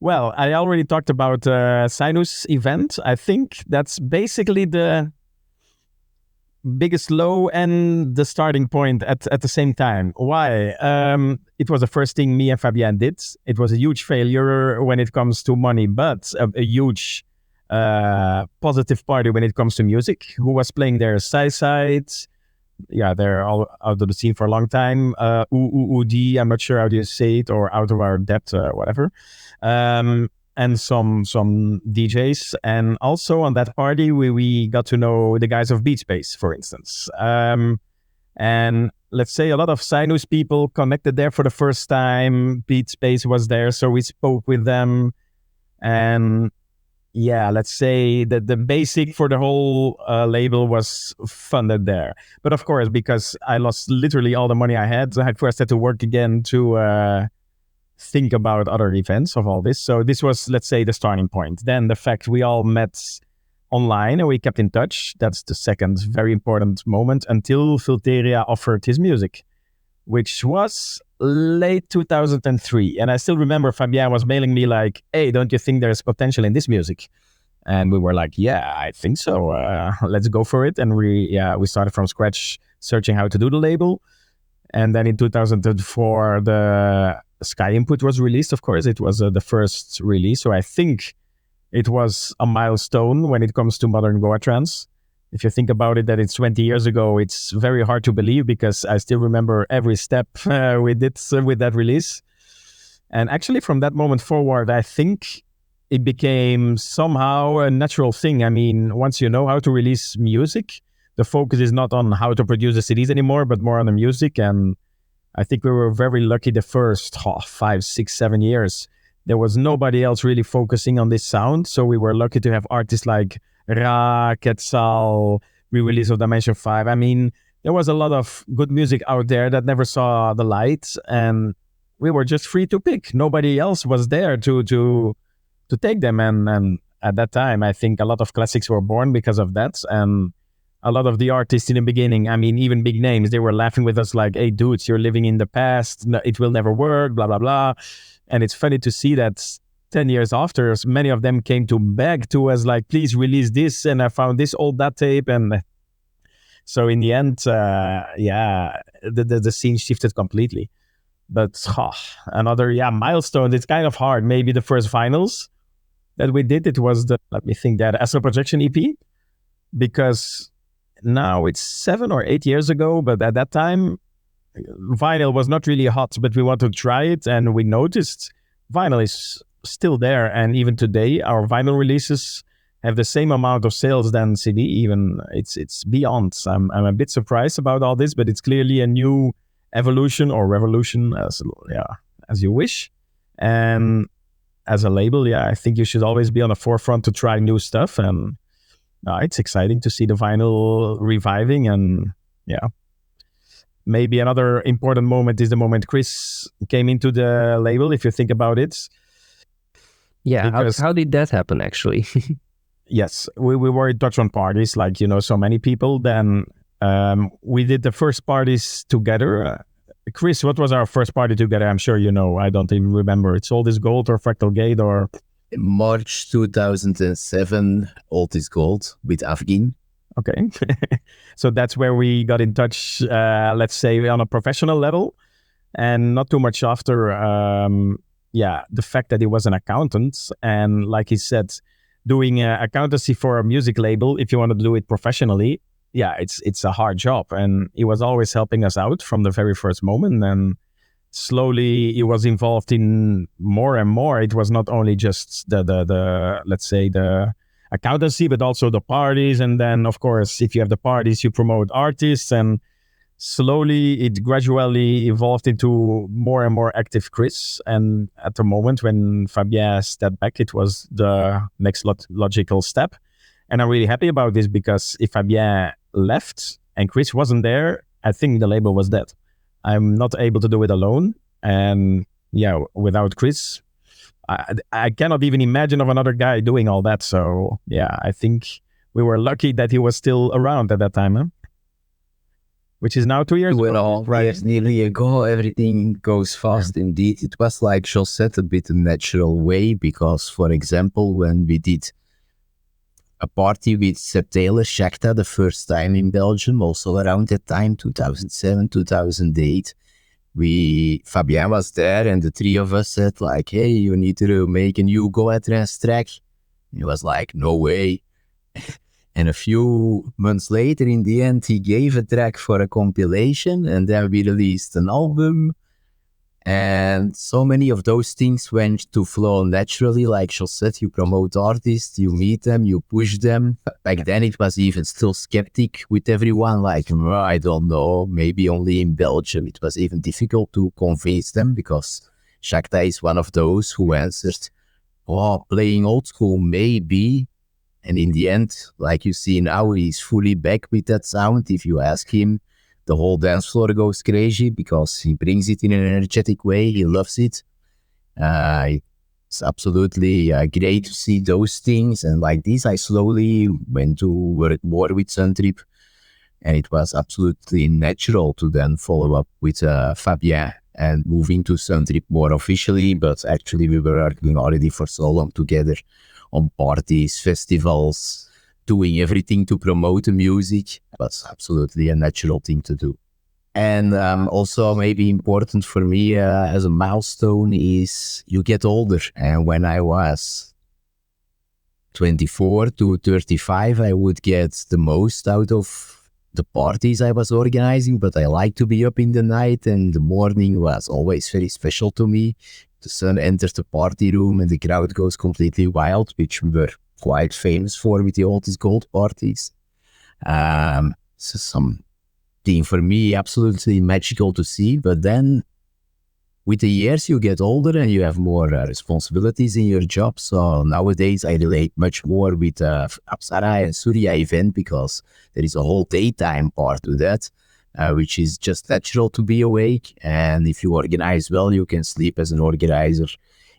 Well, I already talked about Sinus event. I think that's basically the biggest low and the starting point at the same time. Why? It was the first thing me and Fabien did. It was a huge failure when it comes to money, but a huge positive party when it comes to music. Who was playing their side? Yeah, they're all out of the scene for a long time. UUD, I'm not sure how you say it, or out of our depth, whatever. And some DJs. And also on that party, we got to know the guys of Beatspace, for instance. And let's say a lot of Sinus people connected there for the first time. Beatspace was there, so we spoke with them. And yeah, let's say that the basic for the whole label was funded there. But of course, because I lost literally all the money I had first had to work again to think about other events of all this. So this was, let's say, the starting point. Then the fact we all met online and we kept in touch. That's the second very important moment until Filteria offered his music, which was late 2003. And I still remember Fabien was mailing me like, hey, don't you think there's potential in this music? And we were like, yeah, I think so. Let's go for it. And we started from scratch searching how to do the label. And then in 2004, the Sky Input was released. Of course, it was the first release. So I think it was a milestone when it comes to modern Goa trance. If you think about it, that it's 20 years ago, it's very hard to believe because I still remember every step we did with that release. And actually from that moment forward, I think it became somehow a natural thing. I mean, once you know how to release music, the focus is not on how to produce the CDs anymore, but more on the music. And I think we were very lucky the first 5, 6, 7 years. There was nobody else really focusing on this sound. So we were lucky to have artists like Ra, Quetzal, re-release of Dimension 5. I mean, there was a lot of good music out there that never saw the light, and we were just free to pick. Nobody else was there to take them. And at that time, I think a lot of classics were born because of that. And a lot of the artists in the beginning, I mean, even big names, they were laughing with us like, hey, dudes, you're living in the past. No, it will never work, blah, blah, blah. And it's funny to see that 10 years after, many of them came to beg to us like, please release this. And I found this old that tape. And so in the end, the scene shifted completely. But another milestone, it's kind of hard. Maybe the first vinyls that we did, it was the Astral Projection EP. Because now it's 7 or 8 years ago, but at that time, vinyl was not really hot, but we wanted to try it. And we noticed vinyl is still there. And even today, our vinyl releases have the same amount of sales than CD. Even it's beyond. I'm a bit surprised about all this, but it's clearly a new evolution or revolution, as you wish. And as a label, I think you should always be on the forefront to try new stuff. And it's exciting to see the vinyl reviving. And maybe another important moment is the moment Chris came into the label, if you think about it. Yeah, how did that happen, actually? Yes, we were in touch on parties, like, so many people. Then we did the first parties together. Chris, what was our first party together? I'm sure you know. I don't even remember. It's All This Gold or Fractal Gate or... March 2007, All This Gold with Afgin. Okay. So that's where we got in touch, let's say, on a professional level. And not too much after, the fact that he was an accountant. And like he said, doing accountancy for a music label, if you want to do it professionally, it's a hard job. And he was always helping us out from the very first moment. And slowly he was involved in more and more. It was not only just the let's say, the accountancy, but also the parties. And then, of course, if you have the parties, you promote artists. And slowly it gradually evolved into more and more active Chris. And at the moment when Fabien stepped back, it was the next logical step. And I'm really happy about this, because if Fabien left and Chris wasn't there, I think the label was dead. I'm not able to do it alone. And yeah, without Chris, I cannot even imagine of another guy doing all that. So yeah, I think we were lucky that he was still around at that time, huh? Which is now 2 years ago. Well, right, nearly ago, everything goes fast indeed. It was like Jos said, a bit a natural way because, for example, when we did a party with Seb Taylor, Shakta, the first time in Belgium, also around that time, 2007, 2008, Fabien was there and the three of us said like, hey, you need to make a new Go Address track. And he was like, no way. And a few months later, in the end, he gave a track for a compilation and then we released an album. And so many of those things went to flow naturally. Like Jos said, you promote artists, you meet them, you push them. Back then, it was even still skeptic with everyone. Like, I don't know, maybe only in Belgium. It was even difficult to convince them because Shakta is one of those who answered, oh, playing old school, maybe. And in the end, like you see now, he's fully back with that sound. If you ask him, the whole dance floor goes crazy because he brings it in an energetic way. He loves it. It's absolutely great to see those things. And like this, I slowly went to work more with Suntrip. And it was absolutely natural to then follow up with Fabien and moving to Suntrip more officially. But actually, we were working already for so long together on parties, festivals, doing everything to promote the music. It was absolutely a natural thing to do. And also maybe important for me as a milestone is you get older. And when I was 24 to 35, I would get the most out of the parties I was organizing, but I like to be up in the night and the morning was always very special to me. The sun enters the party room and the crowd goes completely wild, which we were quite famous for with the Oldest Gold parties. So something for me absolutely magical to see. But then with the years you get older and you have more responsibilities in your job. So nowadays I relate much more with Apsara and Suriya event because there is a whole daytime part to that. Which is just natural to be awake. And if you organize well, you can sleep as an organizer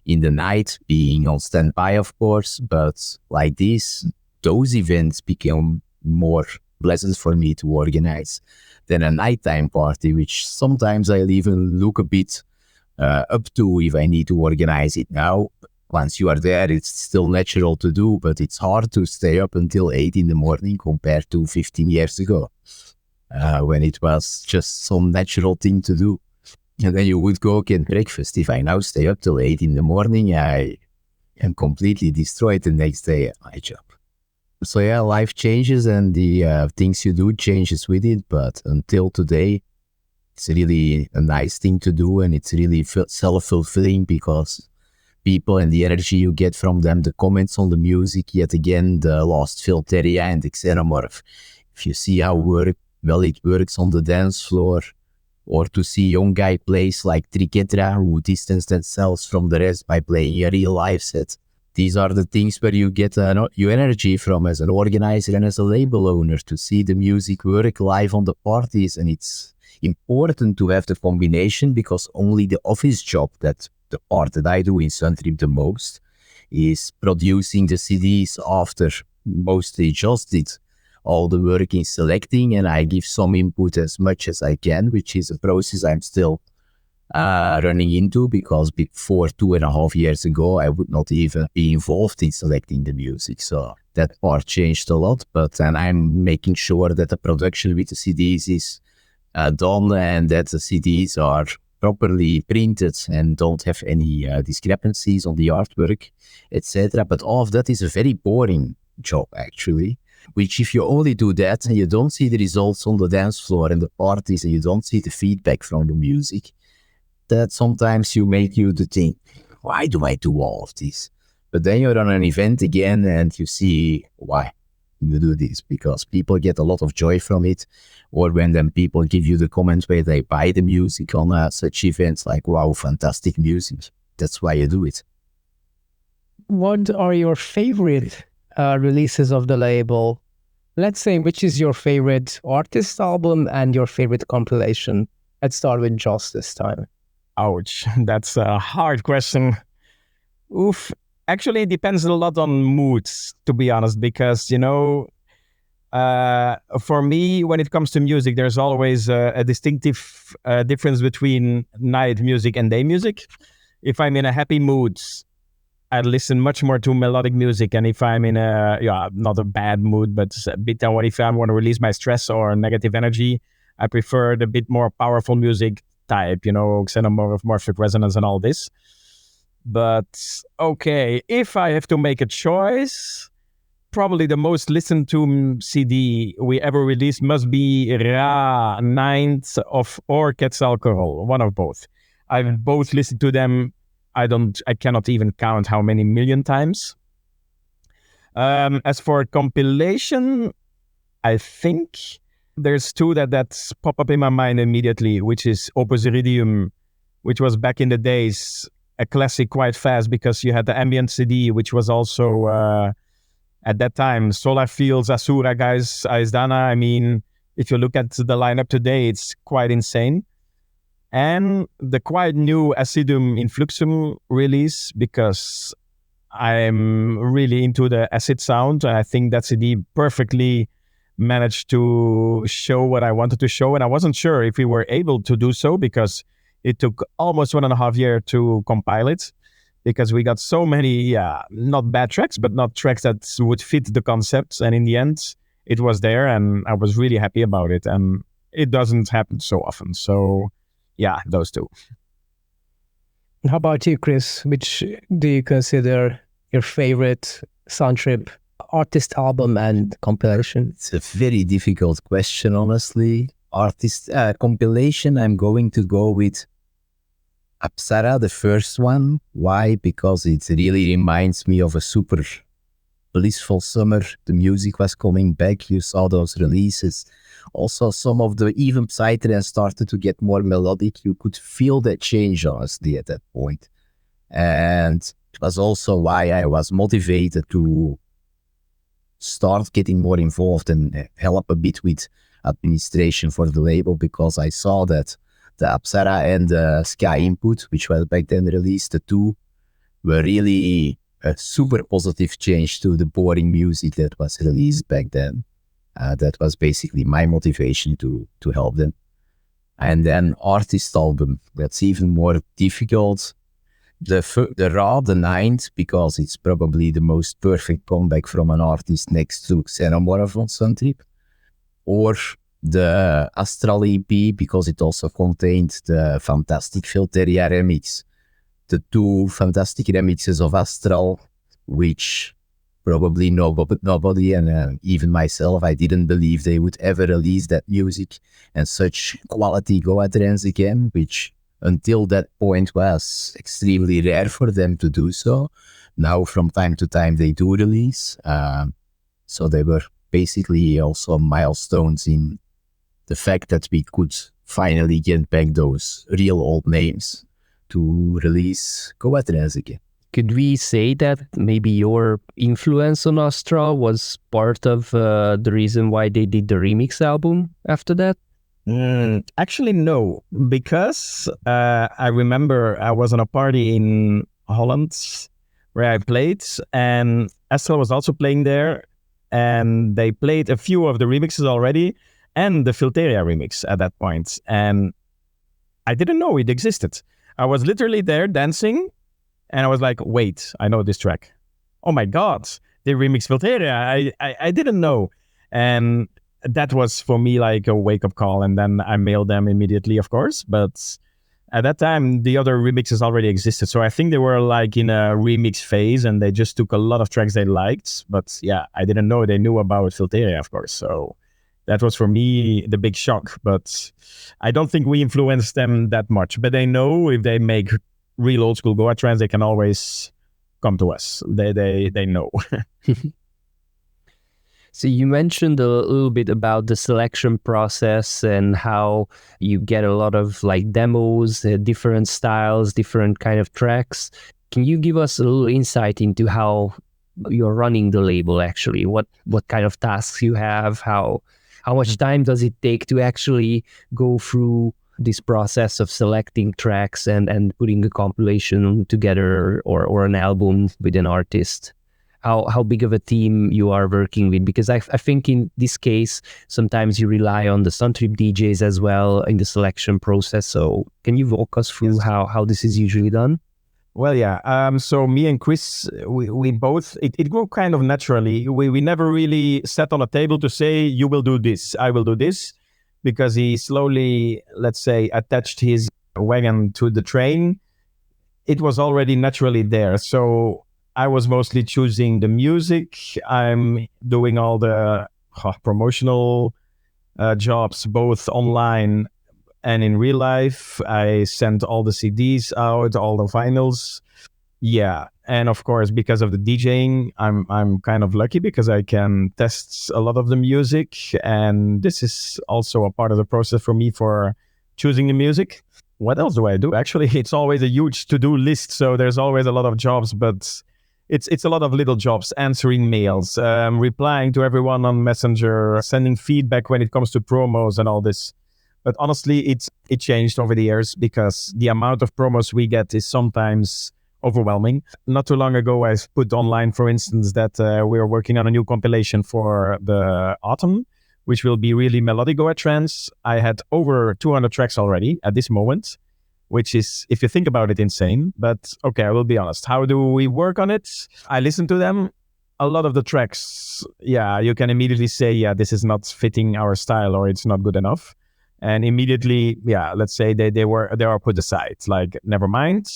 in the night, being on standby, of course. But like this, those events become more pleasant for me to organize than a nighttime party, which sometimes I'll even look a bit up to if I need to organize it now. Once you are there, it's still natural to do, but it's hard to stay up until 8 in the morning compared to 15 years ago. When it was just some natural thing to do. And then you would go get breakfast. If I now stay up till 8 in the morning, I am completely destroyed the next day at my job. So yeah, life changes and the things you do changes with it. But until today, it's really a nice thing to do and it's really self-fulfilling because people and the energy you get from them, the comments on the music, yet again, the Lost Filteria and the Xenomorph. If you see how it works on the dance floor, or to see young guy plays like Triketra who distance themselves from the rest by playing a real live set. These are the things where you get your energy from as an organizer and as a label owner to see the music work live on the parties. And it's important to have the combination because only the office job, that the part that I do in Suntrip the most, is producing the CDs after mostly Jos did all the work in selecting, and I give some input as much as I can, which is a process I'm still running into because before 2.5 years ago, I would not even be involved in selecting the music. So that part changed a lot, but then I'm making sure that the production with the CDs is done and that the CDs are properly printed and don't have any discrepancies on the artwork, etc. But all of that is a very boring job actually. Which if you only do that and you don't see the results on the dance floor and the parties and you don't see the feedback from the music, that sometimes you make you to think, why do I do all of this? But then you're on an event again and you see why you do this, because people get a lot of joy from it. Or when then people give you the comments where they buy the music on such events like, wow, fantastic music. That's why you do it. What are your favorite releases of the label? Let's say, which is your favorite artist album and your favorite compilation? Let's start with Joss this time. Ouch, that's a hard question. Oof. Actually, it depends a lot on moods, to be honest, because, for me, when it comes to music, there's always a distinctive difference between night music and day music. If I'm in a happy mood, I listen much more to melodic music. And if I'm in not a bad mood, but a bit if I want to release my stress or negative energy, I prefer the bit more powerful music type, xenomorphic resonance and all this. But okay, if I have to make a choice, probably the most listened to CD we ever released must be Ra, Ninth or Quetzalcoatl, one of both. I've both listened to them. I cannot even count how many million times. As for compilation, I think there's two that pop up in my mind immediately, which is Opus Iridium, which was back in the days a classic quite fast because you had the ambient CD, which was also at that time Solar Fields, Asura guys, Aizdana. I mean, if you look at the lineup today, it's quite insane. And the quite new Acidum Influxum release, because I'm really into the acid sound. And I think that CD perfectly managed to show what I wanted to show. And I wasn't sure if we were able to do so because it took almost 1.5 years to compile it, because we got so many, not bad tracks, but not tracks that would fit the concepts. And in the end, it was there and I was really happy about it. And it doesn't happen so often. So yeah, those two. How about you, Chris? Which do you consider your favorite Suntrip artist album and compilation? It's a very difficult question, honestly. Artist compilation, I'm going to go with Apsara, the first one. Why? Because it really reminds me of a super blissful summer. The music was coming back. You saw those releases. Also, some of the even psytrance started to get more melodic. You could feel that change, honestly, at that point. And it was also why I was motivated to start getting more involved and help a bit with administration for the label, because I saw that the Apsara and the Sky Input, which was back then released, the two were really a super positive change to the boring music that was released back then. That was basically my motivation to help them. And then artist album, that's even more difficult. The Ra, the Ninth, because it's probably the most perfect comeback from an artist next to Xenomorph on Suntrip. Or the Astral EP, because it also contained the fantastic Filteria remix. The two fantastic remixes of Astral, which probably nobody and even myself, I didn't believe they would ever release that music and such quality Goa-trance again, which until that point was extremely rare for them to do so. Now from time to time they do release. So they were basically also milestones in the fact that we could finally get back those real old names to release Goa-trance again. Could we say that maybe your influence on Astra was part of the reason why they did the remix album after that? Actually, no, because I remember I was on a party in Holland where I played, and Astra was also playing there, and they played a few of the remixes already, and the Filteria remix at that point, and I didn't know it existed. I was literally there dancing, and I was like, wait, I know this track. Oh my God, they remixed Filteria. I didn't know. And that was for me like a wake-up call. And then I mailed them immediately, of course. But at that time, the other remixes already existed. So I think they were like in a remix phase and they just took a lot of tracks they liked. But yeah, I didn't know they knew about Filteria, of course. So that was for me the big shock. But I don't think we influenced them that much. But they know if they make real old school Goa-trance, they can always come to us. They know. So you mentioned a little bit about the selection process and how you get a lot of like demos, different styles, different kind of tracks. Can you give us a little insight into how you're running the label actually? What kind of tasks you have? How much time does it take to actually go through this process of selecting tracks and putting a compilation together or an album with an artist? How big of a team you are working with? Because I think in this case, sometimes you rely on the Suntrip DJs as well in the selection process. So can you walk us through how this is usually done? Well, yeah. So me and Chris, we both, it grew kind of naturally. We never really sat on a table to say, you will do this, I will do this, because he slowly, let's say, attached his wagon to the train. It was already naturally there. So I was mostly choosing the music. I'm doing all the promotional jobs, both online and in real life. I sent all the CDs out, all the vinyls. Yeah. And of course, because of the DJing, I'm kind of lucky because I can test a lot of the music. And this is also a part of the process for me for choosing the music. What else do I do? Actually, it's always a huge to-do list. So there's always a lot of jobs, but it's a lot of little jobs, answering mails, replying to everyone on Messenger, sending feedback when it comes to promos and all this. But honestly, it changed over the years because the amount of promos we get is sometimes overwhelming. Not too long ago, I put online, for instance, that we're working on a new compilation for the autumn, which will be really melodic Goa trance. I had over 200 tracks already at this moment, which is, if you think about it, insane. But okay, I will be honest. How do we work on it? I listen to them. A lot of the tracks, yeah, you can immediately say, yeah, this is not fitting our style or it's not good enough. And immediately, yeah, let's say they are put aside. Like, never mind.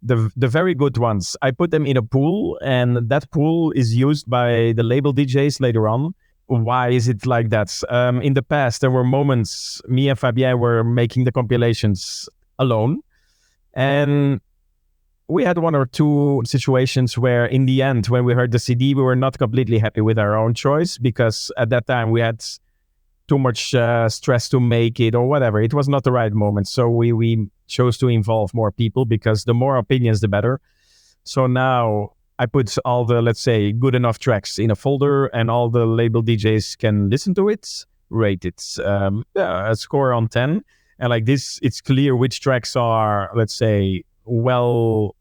The very good ones, I put them in a pool, and that pool is used by the label DJs later on. Why is it like that? In the past, there were moments me and Fabien were making the compilations alone, and we had one or two situations where in the end, when we heard the CD, we were not completely happy with our own choice because at that time we had too much stress to make it or whatever. It was not the right moment. So we chose to involve more people because the more opinions, the better. So now I put all the, let's say, good enough tracks in a folder and all the label DJs can listen to it, rate it, a score on 10. And like this, it's clear which tracks are, let's say, well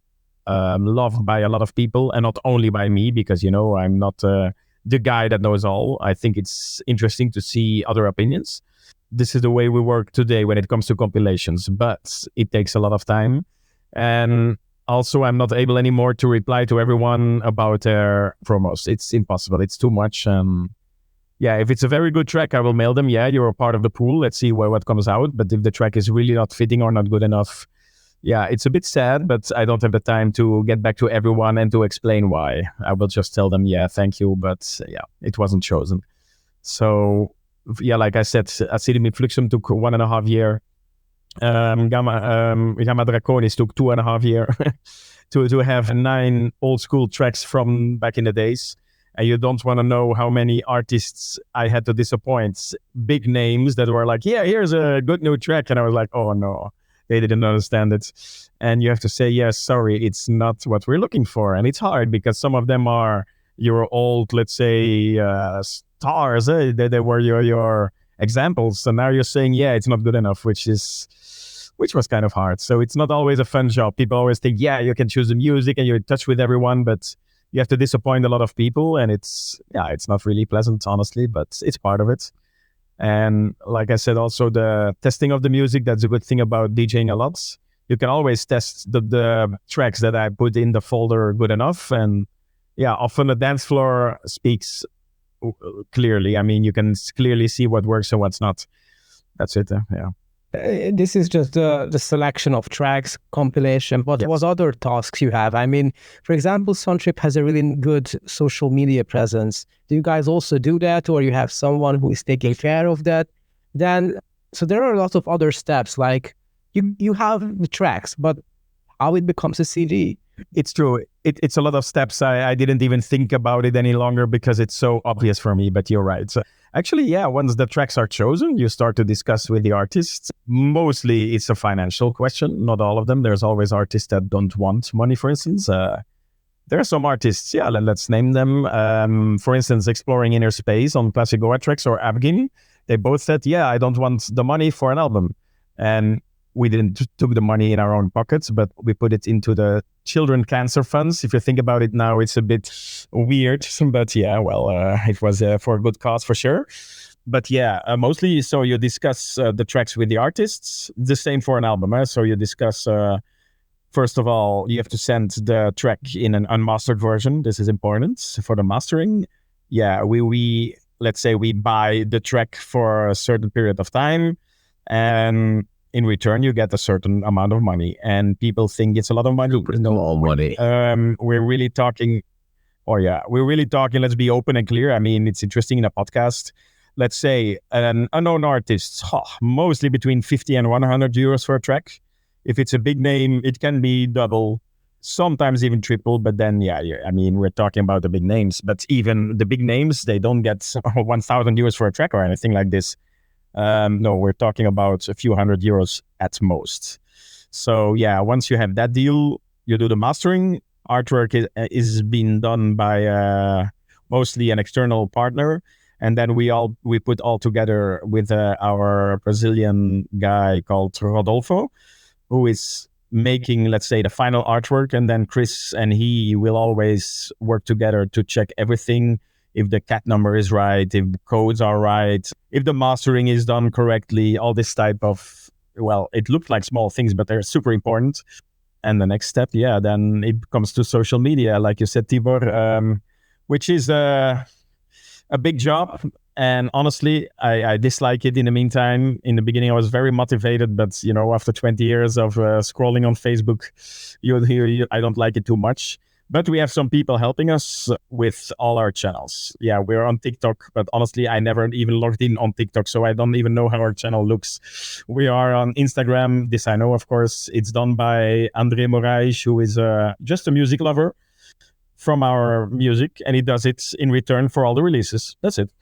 loved by a lot of people and not only by me because, you know, I'm not the guy that knows all. I think it's interesting to see other opinions. This is the way we work today when it comes to compilations, but it takes a lot of time. And also, I'm not able anymore to reply to everyone about their promos. It's impossible. It's too much. Yeah, if it's a very good track, I will mail them. Yeah, you're a part of the pool. Let's see what comes out. But if the track is really not fitting or not good enough, yeah, it's a bit sad, but I don't have the time to get back to everyone and to explain why. I will just tell them, yeah, thank you, but yeah, it wasn't chosen. So, yeah, like I said, Acidum Fluxum took 1.5 years. Gamma Draconis took 2.5 years to have 9 old school tracks from back in the days. And you don't want to know how many artists I had to disappoint. Big names that were like, yeah, here's a good new track. And I was like, oh no. They didn't understand it. And you have to say, yes, sorry, it's not what we're looking for. And it's hard because some of them are your old, let's say, stars. They were your examples. So now you're saying, yeah, it's not good enough, which was kind of hard. So it's not always a fun job. People always think, yeah, you can choose the music and you're in touch with everyone, but you have to disappoint a lot of people. And it's not really pleasant, honestly, but it's part of it. And like I said, also the testing of the music, that's a good thing about DJing a lot. You can always test the tracks that I put in the folder good enough. And yeah, often the dance floor speaks clearly. I mean, you can clearly see what works and what's not. That's it. Yeah. This is just the selection of tracks, compilation. But what other tasks you have? I mean, for example, Suntrip has a really good social media presence. Do you guys also do that, or you have someone who is taking care of that? So there are a lot of other steps. Like you have the tracks, but how it becomes a CD? It's true. It's a lot of steps. I didn't even think about it any longer because it's so obvious for me. But you're right. So actually, yeah, once the tracks are chosen, you start to discuss with the artists. Mostly it's a financial question. Not all of them. There's always artists that don't want money, for instance. There are some artists, yeah, let's name them. For instance, Exploring Inner Space on Classic Goa tracks or Abgin. They both said, yeah, I don't want the money for an album. And we didn't took the money in our own pockets, but we put it into the children cancer funds. If you think about it now, it's a bit weird, but yeah, well, it was for a good cause for sure. But yeah, mostly, so you discuss the tracks with the artists. The same for an album. So you discuss, first of all, you have to send the track in an unmastered version. This is important for the mastering. Yeah, we let's say we buy the track for a certain period of time, and in return, you get a certain amount of money. And people think it's a lot of money. No money. We're really talking, let's be open and clear. I mean, it's interesting in a podcast. Let's say an unknown artist, mostly between 50 and 100 euros for a track. If it's a big name, it can be double, sometimes even triple. But then, I mean, we're talking about the big names. But even the big names, they don't get 1,000 euros for a track or anything like this. No, we're talking about a few hundred euros at most. So yeah, once you have that deal, you do the mastering. Artwork is being done by mostly an external partner, and then we put all together with our Brazilian guy called Rodolfo, who is making, let's say, the final artwork, and then Chris and he will always work together to check everything. If the cat number is right, if the codes are right, if the mastering is done correctly, all this type of, well, it looked like small things, but they're super important. And the next step, then it comes to social media, like you said, Tibor, which is a big job. And honestly, I dislike it in the meantime. In the beginning, I was very motivated, but, after 20 years of scrolling on Facebook, I don't like it too much. But we have some people helping us with all our channels. Yeah, we're on TikTok, but honestly, I never even logged in on TikTok, so I don't even know how our channel looks. We are on Instagram. This I know, of course. It's done by Andre Moraes, who is just a music lover from our music, and he does it in return for all the releases. That's it.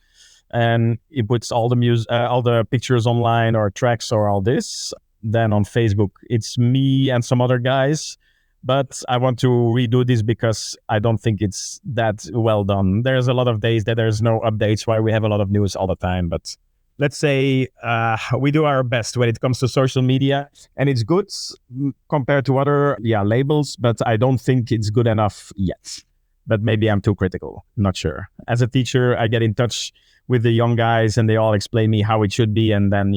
And he puts all the pictures online or tracks or all this. Then on Facebook, it's me and some other guys. But I want to redo this because I don't think it's that well done. There's a lot of days that there's no updates while we have a lot of news all the time. But let's say we do our best when it comes to social media. And it's good compared to other labels, but I don't think it's good enough yet. But maybe I'm too critical. Not sure. As a teacher, I get in touch with the young guys and they all explain me how it should be. And then,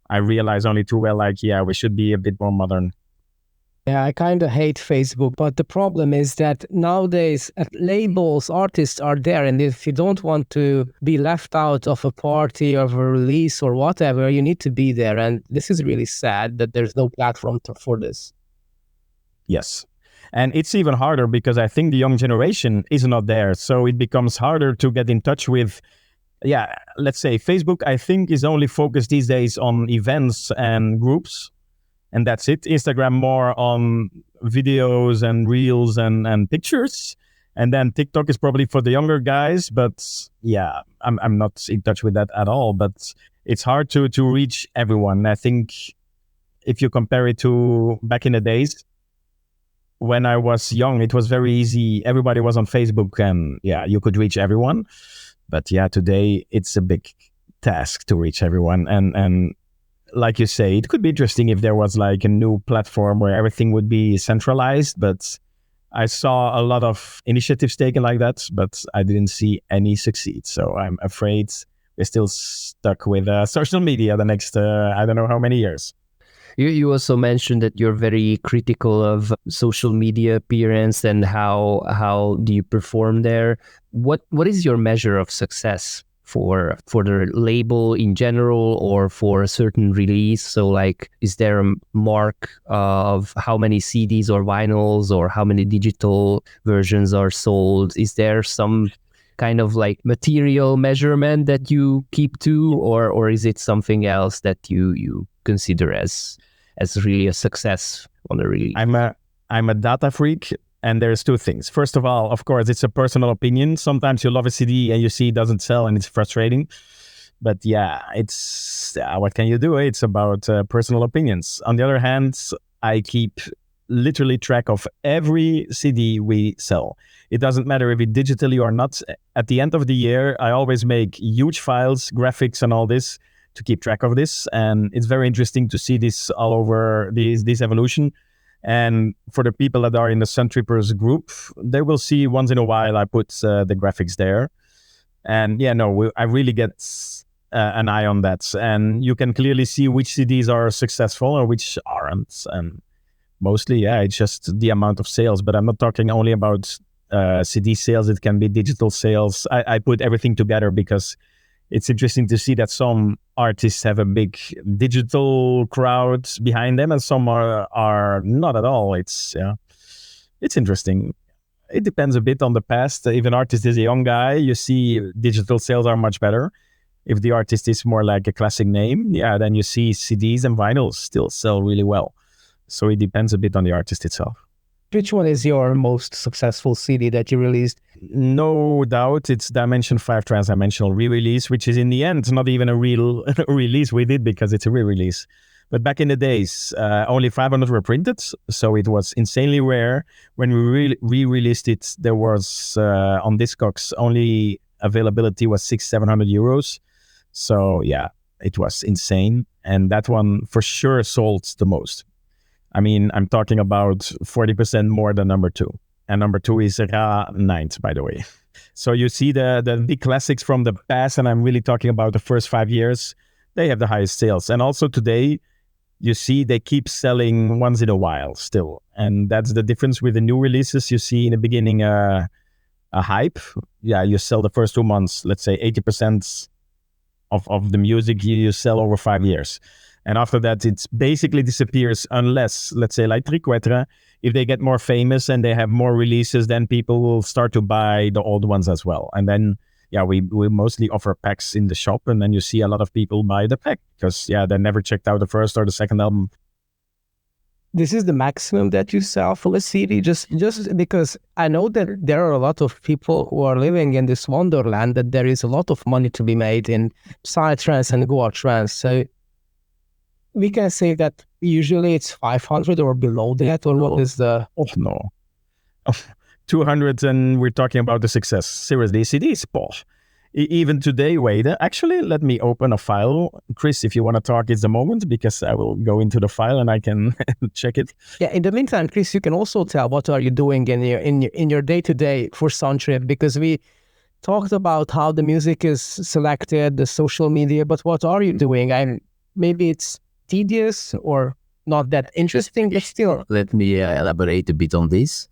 I realize only too well, we should be a bit more modern. Yeah, I kind of hate Facebook, but the problem is that nowadays labels, artists are there, and if you don't want to be left out of a party, of a release or whatever, you need to be there. And this is really sad that there's no platform for this. Yes. And it's even harder because I think the young generation is not there. So it becomes harder to get in touch with, let's say Facebook, I think, is only focused these days on events and groups. And that's it. Instagram more on videos and reels and pictures. And then TikTok is probably for the younger guys. But I'm not in touch with that at all. But it's hard to reach everyone. I think if you compare it to back in the days, when I was young, it was very easy. Everybody was on Facebook and you could reach everyone. But today it's a big task to reach everyone. And like you say, it could be interesting if there was like a new platform where everything would be centralized, but I saw a lot of initiatives taken like that, but I didn't see any succeed. So I'm afraid we're still stuck with social media the next, I don't know how many years. You also mentioned that you're very critical of social media appearance and how do you perform there. What is your measure of success for the label in general or for a certain release? So like, is there a mark of how many CDs or vinyls or how many digital versions are sold? Is there some kind of like material measurement that you keep to, or is it something else that you consider as really a success on a release? I'm a data freak. And there's two things. First of all, of course, it's a personal opinion. Sometimes you love a CD and you see it doesn't sell and it's frustrating. But it's what can you do? It's about personal opinions. On the other hand, I keep literally track of every CD we sell. It doesn't matter if it's digitally or not. At the end of the year, I always make huge files, graphics and all this to keep track of this. And it's very interesting to see this all over this evolution. And for the people that are in the Suntrippers group, they will see once in a while I put the graphics there. And I really get an eye on that. And you can clearly see which CDs are successful and which aren't. And mostly, it's just the amount of sales. But I'm not talking only about CD sales. It can be digital sales. I put everything together because it's interesting to see that some artists have a big digital crowd behind them and some are not at all. It's interesting. It depends a bit on the past. If an artist is a young guy, you see digital sales are much better. If the artist is more like a classic name, then you see CDs and vinyls still sell really well. So it depends a bit on the artist itself. Which one is your most successful CD that you released? No doubt it's Dimension 5 Transdimensional re-release, which is in the end not even a real release we did because it's a re-release. But back in the days, only 500 were printed, so it was insanely rare. When we re-released it, there was, on Discogs, only availability was 600-700 euros. So it was insane. And that one for sure sold the most. I mean, I'm talking about 40% more than number 2. And number 2 is Ra Ninth, by the way. So you see the big classics from the past, and I'm really talking about the first 5 years, they have the highest sales. And also today, you see they keep selling once in a while still. And that's the difference with the new releases. You see in the beginning a hype. You sell the first 2 months, let's say 80% of the music you sell over 5 years. And after that, it basically disappears unless, let's say, like Triquetra, if they get more famous and they have more releases, then people will start to buy the old ones as well. And then, we mostly offer packs in the shop, and then you see a lot of people buy the pack because, they never checked out the first or the second album. This is the maximum that you sell for a CD, just because I know that there are a lot of people who are living in this wonderland, that there is a lot of money to be made in psytrance and goa trance. So we can say that usually it's 500 or below that, or what is the... Oh, no. 200 and we're talking about the success. Seriously, CDs, even today, wait. Actually, let me open a file. Chris, if you want to talk, it's the moment, because I will go into the file and I can check it. Yeah, in the meantime, Chris, you can also tell what are you doing in your day-to-day for Suntrip, because we talked about how the music is selected, the social media, but what are you doing? Maybe it's tedious or not that interesting, but still. Let me elaborate a bit on this.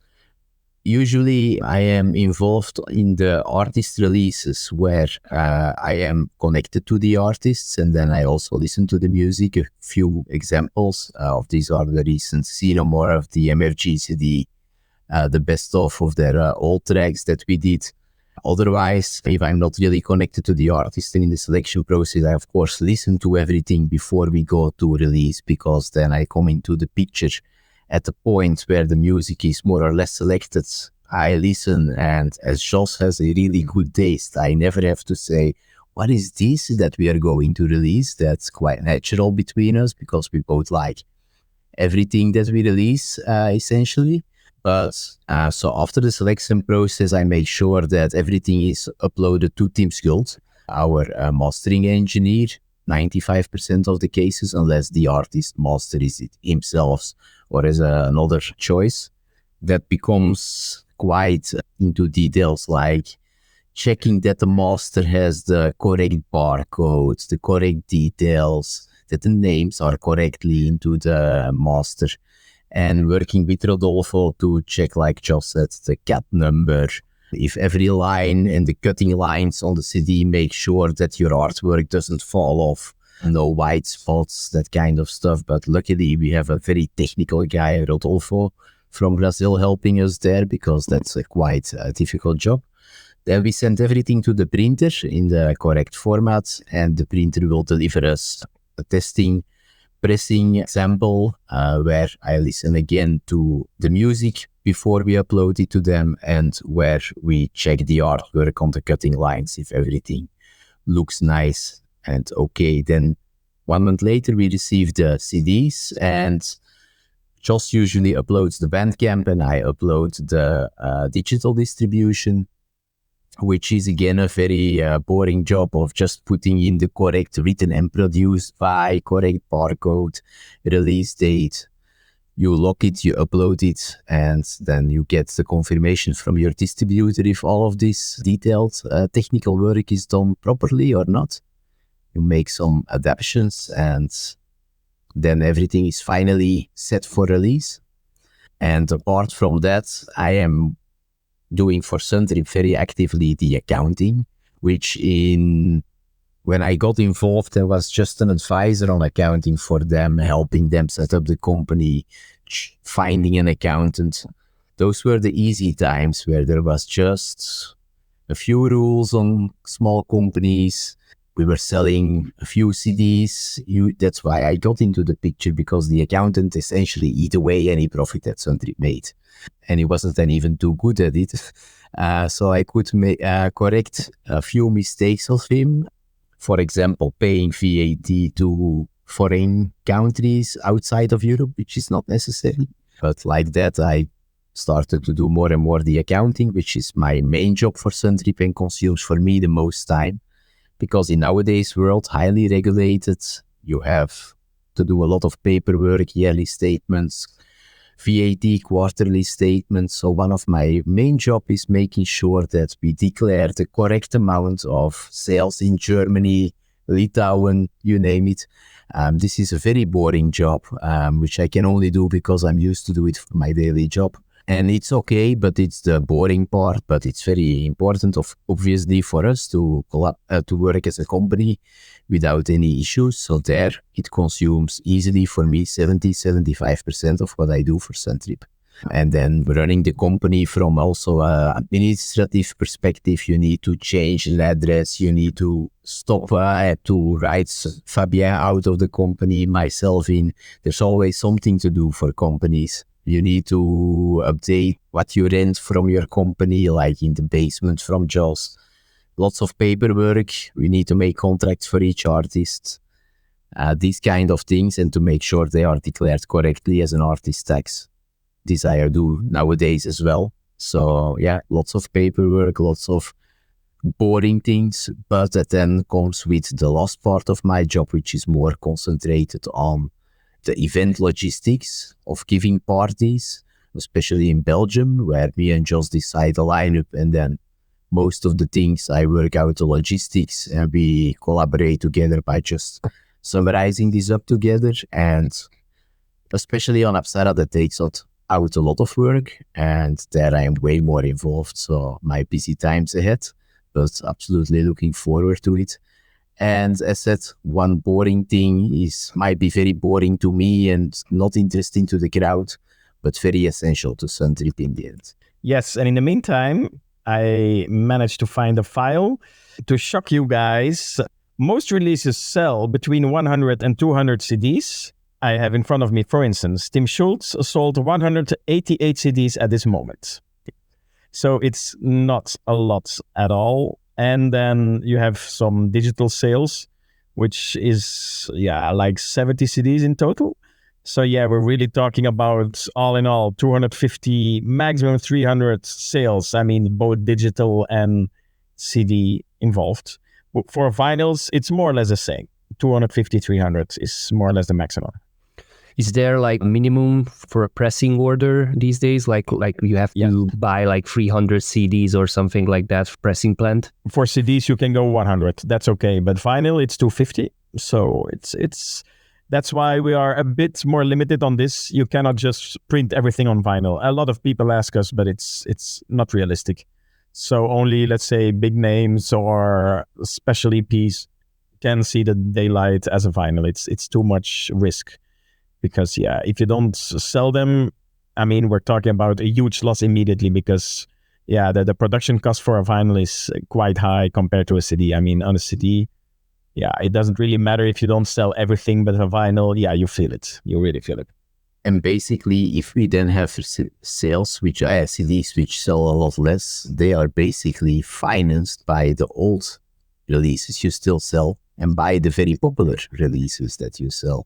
Usually I am involved in the artist releases where I am connected to the artists, and then I also listen to the music. A few examples of these are the recent See No More of the MFG CD, the best of their old tracks that we did. Otherwise, if I'm not really connected to the artist and in the selection process, I of course listen to everything before we go to release, because then I come into the picture at the point where the music is more or less selected. I listen, and as Jos has a really good taste, I never have to say, what is this that we are going to release? That's quite natural between us, because we both like everything that we release, essentially. But so after the selection process, I make sure that everything is uploaded to Tim Schult, our mastering engineer, 95% of the cases, unless the artist masters it himself or has another choice. That becomes quite into details, like checking that the master has the correct barcodes, the correct details, that the names are correctly into the master, and working with Rodolfo to check, like Jos said, the cat number. If every line and the cutting lines on the CD, make sure that your artwork doesn't fall off, no white spots, that kind of stuff. But luckily we have a very technical guy, Rodolfo from Brazil, helping us there, because that's a quite difficult job. Then we send everything to the printer in the correct format, and the printer will deliver us a testing pressing sample where I listen again to the music before we upload it to them, and where we check the artwork on the cutting lines if everything looks nice and okay. Then 1 month later we receive the CDs, and Jos usually uploads the Bandcamp and I upload the digital distribution. which is again a very boring job of just putting in the correct written and produced by, correct barcode, release date. You log it, you upload it, and then you get the confirmation from your distributor if all of this detailed technical work is done properly or not. You make some adaptations, and then everything is finally set for release. And apart from that, I am doing for Suntrip very actively the accounting, which when I got involved, I was just an advisor on accounting for them, helping them set up the company, finding an accountant. Those were the easy times where there was just a few rules on small companies. We were selling a few CDs. That's why I got into the picture, because the accountant essentially eat away any profit that Suntrip made. And he wasn't then even too good at it. So I could correct a few mistakes of him. For example, paying VAT to foreign countries outside of Europe, which is not necessary. But like that, I started to do more and more the accounting, which is my main job for Suntrip and consumes for me the most time. Because in nowadays world, highly regulated, you have to do a lot of paperwork, yearly statements, VAT quarterly statements. So one of my main job is making sure that we declare the correct amount of sales in Germany, Litauen, you name it. This is a very boring job, which I can only do because I'm used to do it for my daily job. And it's okay, but it's the boring part. But it's very important, obviously, for us to work as a company without any issues. So there, it consumes easily for me 70-75% of what I do for Suntrip. And then running the company from also an administrative perspective, you need to change an address, you need to stop to write Fabien out of the company, myself in. There's always something to do for companies. You need to update what you rent from your company, like in the basement from Joske. Lots of paperwork. We need to make contracts for each artist. These kind of things, and to make sure they are declared correctly as an artist tax. This I do nowadays as well. So yeah, lots of paperwork, lots of boring things, but that then comes with the last part of my job, which is more concentrated on the event logistics of giving parties, especially in Belgium, where me and Jos decide the lineup, and then most of the things I work out the logistics, and we collaborate together by just summarizing this up together. And especially on Apsara, that takes out a lot of work, and there I am way more involved. So my busy times ahead, but absolutely looking forward to it. And as said, one boring thing might be very boring to me and not interesting to the crowd, but very essential to Suntrip in the end. Yes, and in the meantime, I managed to find a file to shock you guys. Most releases sell between 100 and 200 CDs. I have in front of me, for instance, Tim Schultz sold 188 CDs at this moment. So it's not a lot at all. And then you have some digital sales, which is, like 70 CDs in total. So we're really talking about, all in all, 250, maximum 300 sales. I mean, both digital and CD involved. For vinyls, it's more or less the same. 250, 300 is more or less the maximum. Is there like minimum for a pressing order these days? Like you have to buy like 300 CDs or something like that, pressing plant? For CDs, you can go 100. That's okay. But vinyl, it's 250. So that's why we are a bit more limited on this. You cannot just print everything on vinyl. A lot of people ask us, but it's not realistic. So only, let's say, big names or special EPs can see the daylight as a vinyl. It's too much risk. Because, if you don't sell them, I mean, we're talking about a huge loss immediately because, the production cost for a vinyl is quite high compared to a CD. I mean, on a CD, it doesn't really matter if you don't sell everything, but a vinyl, you feel it. You really feel it. And basically, if we then have sales, which CDs which sell a lot less, they are basically financed by the old releases you still sell and by the very popular releases that you sell.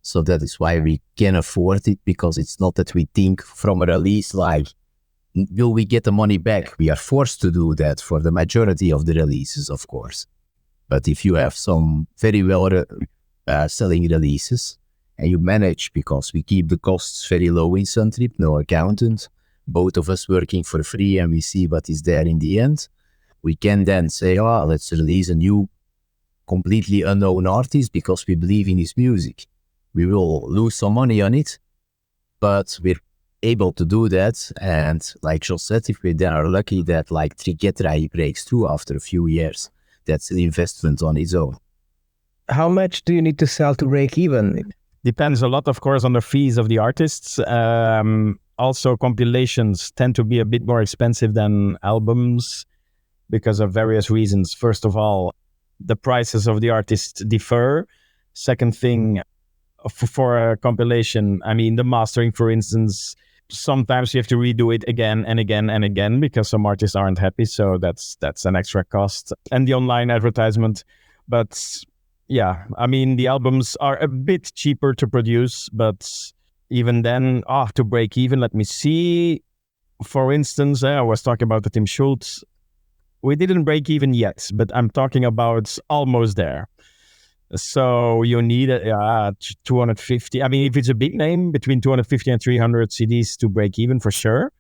So that is why we can afford it, because it's not that we think from a release like will we get the money back? We are forced to do that for the majority of the releases, of course. But if you have some very well selling releases and you manage, because we keep the costs very low in Suntrip, no accountant, both of us working for free, and we see what is there in the end, we can then say, oh, let's release a new completely unknown artist because we believe in his music. We will lose some money on it, but we're able to do that. And like Jos said, if we then are lucky that like Triketra breaks through after a few years, that's an investment on its own. How much do you need to sell to break even? Depends a lot, of course, on the fees of the artists. Also, compilations tend to be a bit more expensive than albums because of various reasons. First of all, the prices of the artists differ. Second thing, for a compilation, I mean, the mastering, for instance, sometimes you have to redo it again and again and again because some artists aren't happy. So that's an extra cost. And the online advertisement. But yeah, I mean, the albums are a bit cheaper to produce, but even then, to break even, let me see. For instance, I was talking about the Tim Schultz. We didn't break even yet, but I'm talking about almost there. So you need 250. I mean, if it's a big name, between 250 and 300 CDs to break even for sure.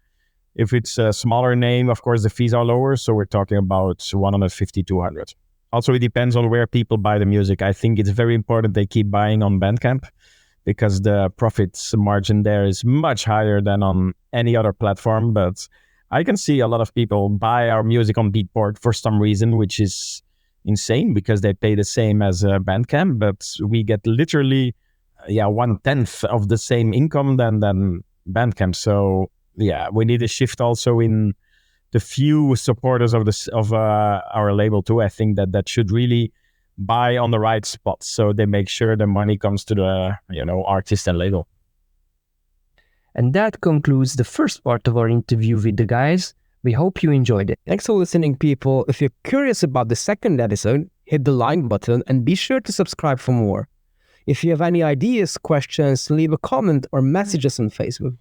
If it's a smaller name, of course, the fees are lower. So we're talking about 150, 200. Also, it depends on where people buy the music. I think it's very important they keep buying on Bandcamp because the profits margin there is much higher than on any other platform. But I can see a lot of people buy our music on Beatport for some reason, which is insane because they pay the same as Bandcamp, but we get literally 1/10 of the same income than Bandcamp. So yeah, we need a shift also in the few supporters of our label too. I think that should really buy on the right spots so they make sure the money comes to the artist and label. And that concludes the first part of our interview with the guys. We hope you enjoyed it. Thanks for listening, people. If you're curious about the second episode, hit the like button and be sure to subscribe for more. If you have any ideas, questions, leave a comment or message us on Facebook.